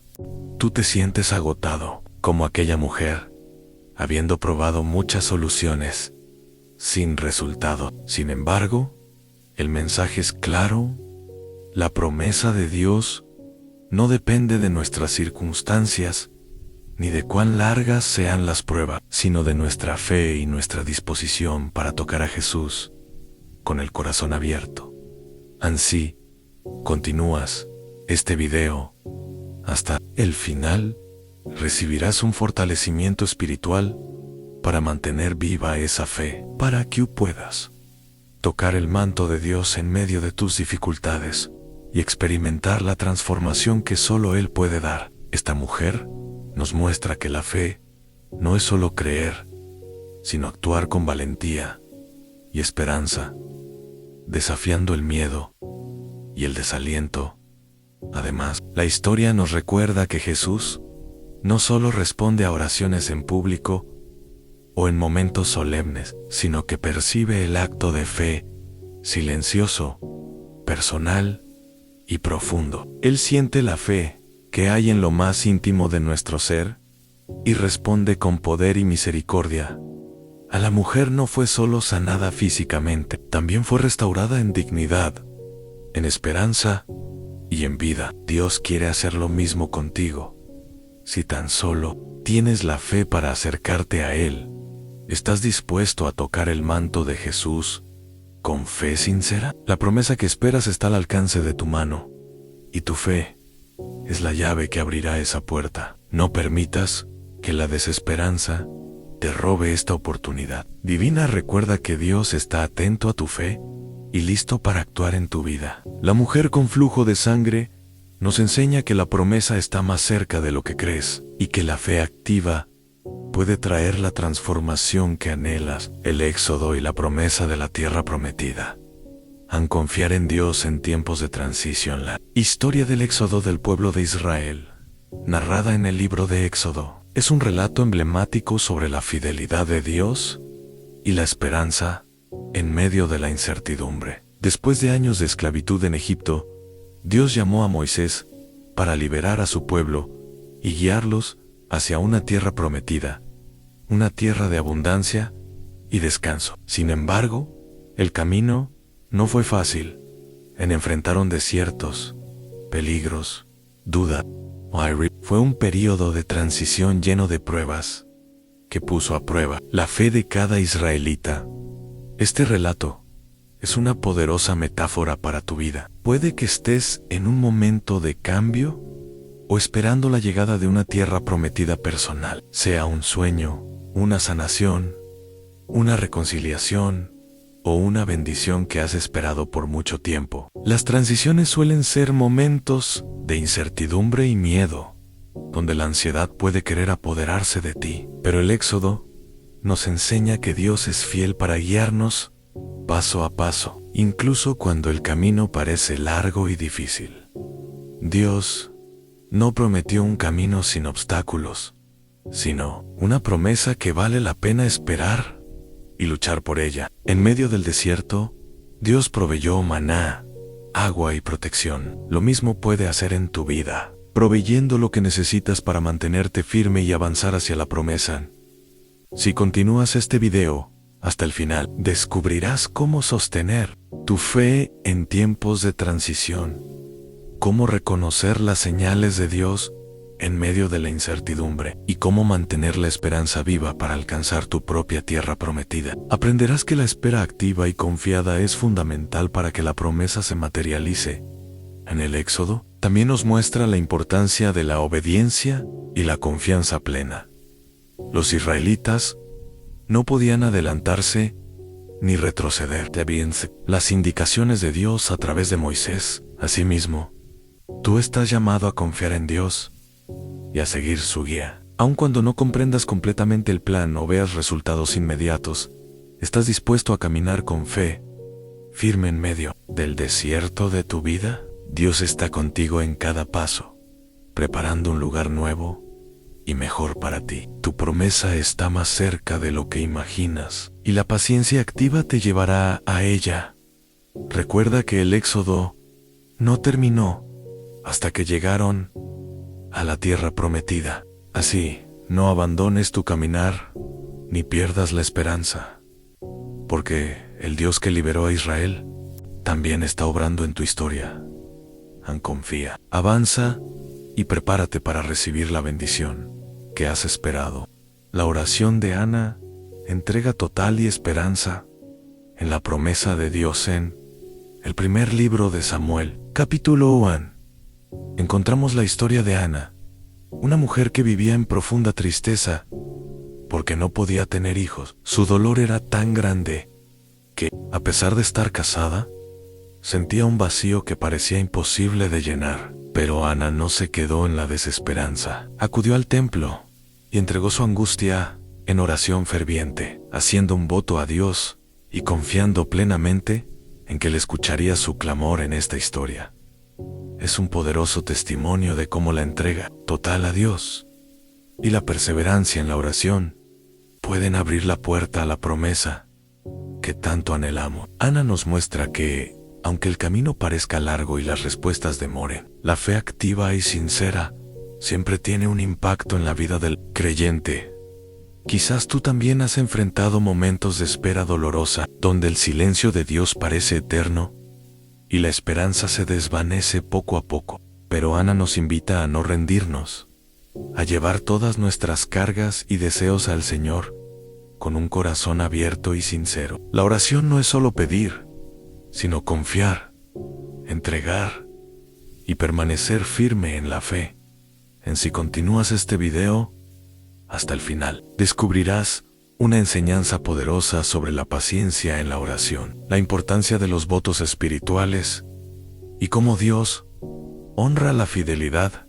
tú te sientes agotado, como aquella mujer, habiendo probado muchas soluciones, sin resultado. Sin embargo, el mensaje es claro: la promesa de Dios no depende de nuestras circunstancias, ni de cuán largas sean las pruebas, sino de nuestra fe y nuestra disposición para tocar a Jesús con el corazón abierto. Así, continúas este video hasta el final, recibirás un fortalecimiento espiritual para mantener viva esa fe, para que puedas tocar el manto de Dios en medio de tus dificultades y experimentar la transformación que solo Él puede dar. Esta mujer nos muestra que la fe no es solo creer, sino actuar con valentía y esperanza, desafiando el miedo y el desaliento. Además, la historia nos recuerda que Jesús no solo responde a oraciones en público o en momentos solemnes, sino que percibe el acto de fe silencioso, personal y profundo. Él siente la fe que hay en lo más íntimo de nuestro ser y responde con poder y misericordia. A la mujer no fue solo sanada físicamente, también fue restaurada en dignidad, en esperanza y en vida. Dios quiere hacer lo mismo contigo. Si tan solo tienes la fe para acercarte a Él, ¿estás dispuesto a tocar el manto de Jesús con fe sincera? La promesa que esperas está al alcance de tu mano, y tu fe es la llave que abrirá esa puerta. No permitas que la desesperanza te robe esta oportunidad divina. Recuerda que Dios está atento a tu fe y listo para actuar en tu vida. La mujer con flujo de sangre nos enseña que la promesa está más cerca de lo que crees y que la fe activa puede traer la transformación que anhelas. El éxodo y la promesa de la tierra prometida. Confiar en Dios en tiempos de transición. La historia del éxodo del pueblo de Israel, narrada en el libro de Éxodo, es un relato emblemático sobre la fidelidad de Dios y la esperanza en medio de la incertidumbre. Después de años de esclavitud en Egipto, Dios llamó a Moisés para liberar a su pueblo y guiarlos hacia una tierra prometida, una tierra de abundancia y descanso. Sin embargo, el camino no fue fácil. Enfrentaron desiertos, peligros, duda. Fue un período de transición lleno de pruebas que puso a prueba la fe de cada israelita. Este relato es una poderosa metáfora para tu vida. Puede que estés en un momento de cambio o esperando la llegada de una tierra prometida personal, sea un sueño, una sanación, una reconciliación o una bendición que has esperado por mucho tiempo. Las transiciones suelen ser momentos de incertidumbre y miedo, donde la ansiedad puede querer apoderarse de ti. Pero el Éxodo nos enseña que Dios es fiel para guiarnos paso a paso, incluso cuando el camino parece largo y difícil. Dios no prometió un camino sin obstáculos, sino una promesa que vale la pena esperar y luchar por ella. En medio del desierto, Dios proveyó maná, agua y protección. Lo mismo puede hacer en tu vida, proveyendo lo que necesitas para mantenerte firme y avanzar hacia la promesa. Si continúas este video hasta el final, descubrirás cómo sostener tu fe en tiempos de transición, cómo reconocer las señales de Dios en medio de la incertidumbre y cómo mantener la esperanza viva para alcanzar tu propia tierra prometida. Aprenderás que la espera activa y confiada es fundamental para que la promesa se materialice. En el Éxodo, también nos muestra la importancia de la obediencia y la confianza plena. Los israelitas no podían adelantarse ni retroceder. Las indicaciones de Dios a través de Moisés. Asimismo, tú estás llamado a confiar en Dios y a seguir su guía. Aun cuando no comprendas completamente el plan o veas resultados inmediatos, ¿estás dispuesto a caminar con fe, firme en medio del desierto de tu vida? Dios está contigo en cada paso, preparando un lugar nuevo y mejor para ti. Tu promesa está más cerca de lo que imaginas, y la paciencia activa te llevará a ella. Recuerda que el Éxodo no terminó hasta que llegaron a la tierra prometida. Así, no abandones tu caminar, ni pierdas la esperanza, porque el Dios que liberó a Israel también está obrando en tu historia. Confía, avanza y prepárate para recibir la bendición que has esperado. La oración de Ana, entrega total y esperanza en la promesa de Dios. En el primer libro de Samuel, capítulo 1, encontramos la historia de Ana, una mujer que vivía en profunda tristeza porque no podía tener hijos. Su dolor era tan grande que, a pesar de estar casada, sentía un vacío que parecía imposible de llenar. Pero Ana no se quedó en la desesperanza. Acudió al templo y entregó su angustia en oración ferviente, haciendo un voto a Dios y confiando plenamente en que Él escucharía su clamor en esta historia. Es un poderoso testimonio de cómo la entrega total a Dios y la perseverancia en la oración pueden abrir la puerta a la promesa que tanto anhelamos. Ana nos muestra que, aunque el camino parezca largo y las respuestas demoren, la fe activa y sincera siempre tiene un impacto en la vida del creyente. Quizás tú también has enfrentado momentos de espera dolorosa, donde el silencio de Dios parece eterno y la esperanza se desvanece poco a poco. Pero Ana nos invita a no rendirnos, a llevar todas nuestras cargas y deseos al Señor con un corazón abierto y sincero. La oración no es solo pedir, sino confiar, entregar y permanecer firme en la fe. Si continúas este video hasta el final, descubrirás una enseñanza poderosa sobre la paciencia en la oración, la importancia de los votos espirituales y cómo Dios honra la fidelidad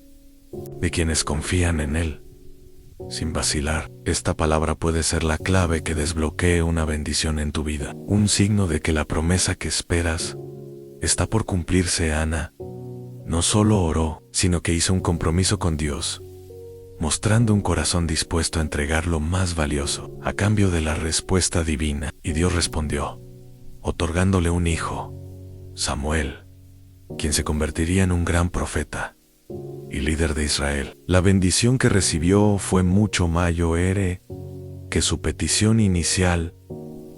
de quienes confían en Él. Sin vacilar, esta palabra puede ser la clave que desbloquee una bendición en tu vida, un signo de que la promesa que esperas está por cumplirse. Ana no solo oró, sino que hizo un compromiso con Dios, mostrando un corazón dispuesto a entregar lo más valioso a cambio de la respuesta divina. Y Dios respondió, otorgándole un hijo, Samuel, quien se convertiría en un gran profeta y líder de Israel. La bendición que recibió fue mucho mayor que su petición inicial.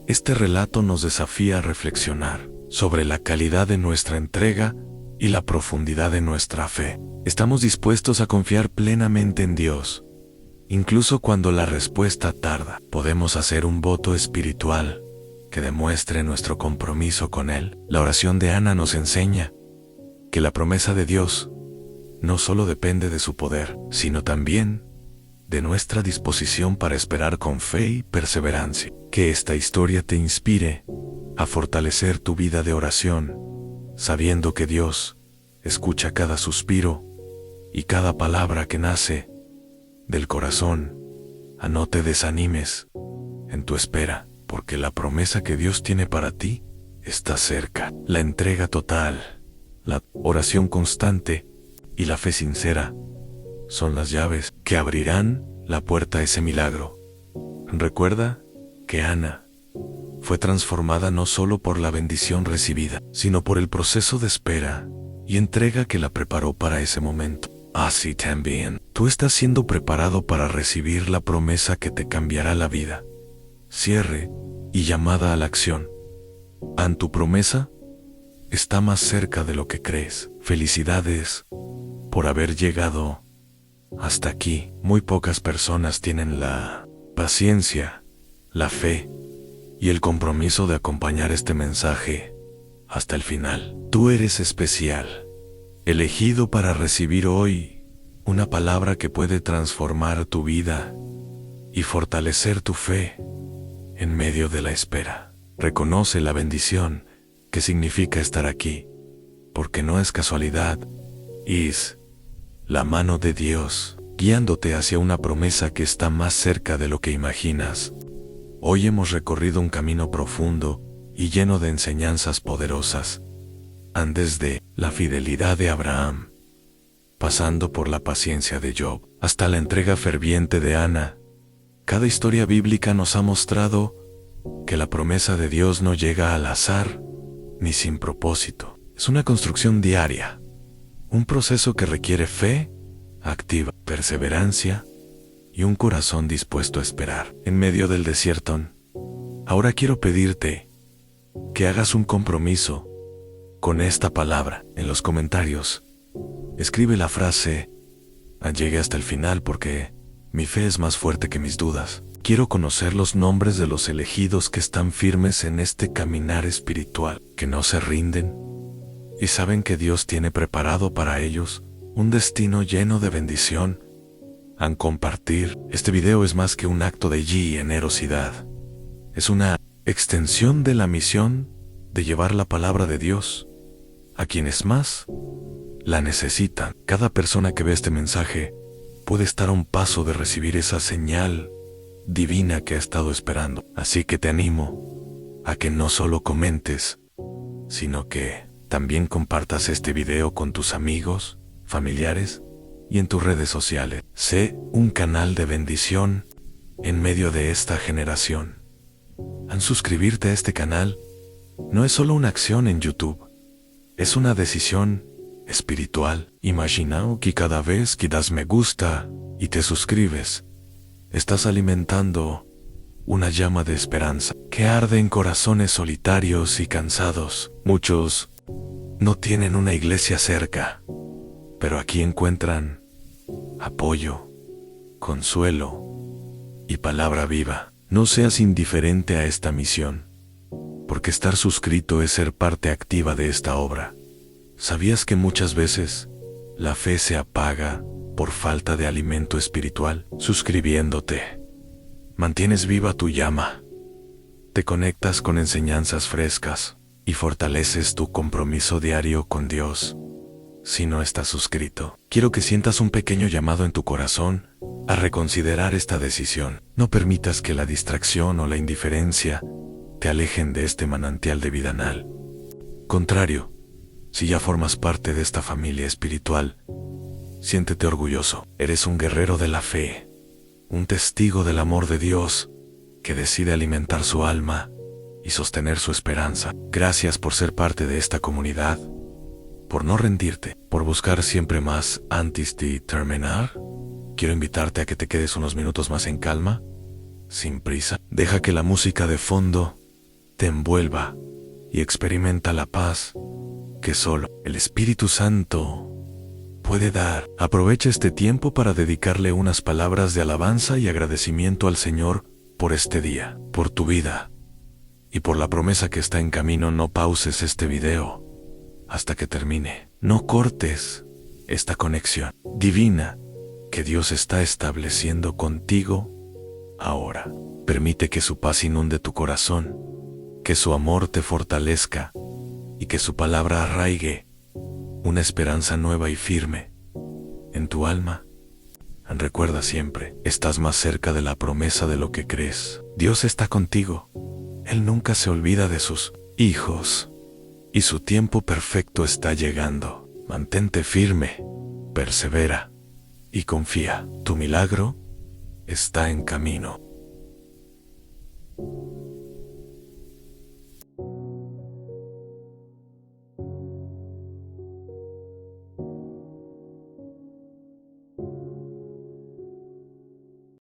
Este relato nos desafía a reflexionar sobre la calidad de nuestra entrega y la profundidad de nuestra fe. ¿Estamos dispuestos a confiar plenamente en Dios, incluso cuando la respuesta tarda? Podemos hacer un voto espiritual que demuestre nuestro compromiso con Él. La oración de Ana nos enseña que la promesa de Dios no solo depende de su poder, sino también de nuestra disposición para esperar con fe y perseverancia. Que esta historia te inspire a fortalecer tu vida de oración, sabiendo que Dios escucha cada suspiro y cada palabra que nace del corazón. No te desanimes en tu espera, porque la promesa que Dios tiene para ti está cerca. La entrega total, la oración constante y la fe sincera son las llaves que abrirán la puerta a ese milagro. Recuerda que Ana fue transformada no solo por la bendición recibida, sino por el proceso de espera y entrega que la preparó para ese momento. Así también, tú estás siendo preparado para recibir la promesa que te cambiará la vida. Cierre y llamada a la acción. Tu promesa está más cerca de lo que crees. Felicidades por haber llegado hasta aquí. Muy pocas personas tienen la paciencia, la fe y el compromiso de acompañar este mensaje hasta el final. Tú eres especial, elegido para recibir hoy una palabra que puede transformar tu vida y fortalecer tu fe en medio de la espera. Reconoce la bendición que significa estar aquí, porque no es casualidad, es la mano de Dios guiándote hacia una promesa que está más cerca de lo que imaginas. Hoy hemos recorrido un camino profundo y lleno de enseñanzas poderosas, desde la fidelidad de Abraham, pasando por la paciencia de Job, hasta la entrega ferviente de Ana. Cada historia bíblica nos ha mostrado que la promesa de Dios no llega al azar ni sin propósito. Es una construcción diaria, un proceso que requiere fe activa, perseverancia y un corazón dispuesto a esperar. En medio del desierto, ahora quiero pedirte que hagas un compromiso con esta palabra. En los comentarios, escribe la frase: llegué hasta el final porque mi fe es más fuerte que mis dudas. Quiero conocer los nombres de los elegidos que están firmes en este caminar espiritual, que no se rinden y saben que Dios tiene preparado para ellos un destino lleno de bendición. Compartir este video es más que un acto de generosidad. Es una extensión de la misión de llevar la palabra de Dios a quienes más la necesitan. Cada persona que ve este mensaje puede estar a un paso de recibir esa señal divina que ha estado esperando. Así que te animo a que no solo comentes, sino que también compartas este video con tus amigos, familiares y en tus redes sociales. Sé un canal de bendición en medio de esta generación. Suscribirte a este canal no es solo una acción en YouTube, es una decisión espiritual. Imagina que cada vez que das me gusta y te suscribes, estás alimentando una llama de esperanza que arde en corazones solitarios y cansados. Muchos no tienen una iglesia cerca, pero aquí encuentran apoyo, consuelo y palabra viva. No seas indiferente a esta misión, porque estar suscrito es ser parte activa de esta obra. ¿Sabías que muchas veces la fe se apaga por falta de alimento espiritual? Suscribiéndote, mantienes viva tu llama, te conectas con enseñanzas frescas y fortaleces tu compromiso diario con Dios. Si no estás suscrito, quiero que sientas un pequeño llamado en tu corazón a reconsiderar esta decisión. No permitas que la distracción o la indiferencia te alejen de este manantial de vida. Contrario, si ya formas parte de esta familia espiritual, siéntete orgulloso. Eres un guerrero de la fe, un testigo del amor de Dios que decide alimentar su alma y sostener su esperanza. Gracias por ser parte de esta comunidad, por no rendirte, por buscar siempre más antes de terminar. Quiero invitarte a que te quedes unos minutos más en calma, sin prisa. Deja que la música de fondo te envuelva y experimenta la paz que solo el Espíritu Santo puede dar. Aprovecha este tiempo para dedicarle unas palabras de alabanza y agradecimiento al Señor por este día, por tu vida y por la promesa que está en camino. No pauses este video hasta que termine. No cortes esta conexión divina que Dios está estableciendo contigo ahora. Permite que su paz inunde tu corazón, que su amor te fortalezca y que su palabra arraigue una esperanza nueva y firme en tu alma. Recuerda siempre, estás más cerca de la promesa de lo que crees. Dios está contigo. Él nunca se olvida de sus hijos y su tiempo perfecto está llegando. Mantente firme, persevera y confía, tu milagro está en camino.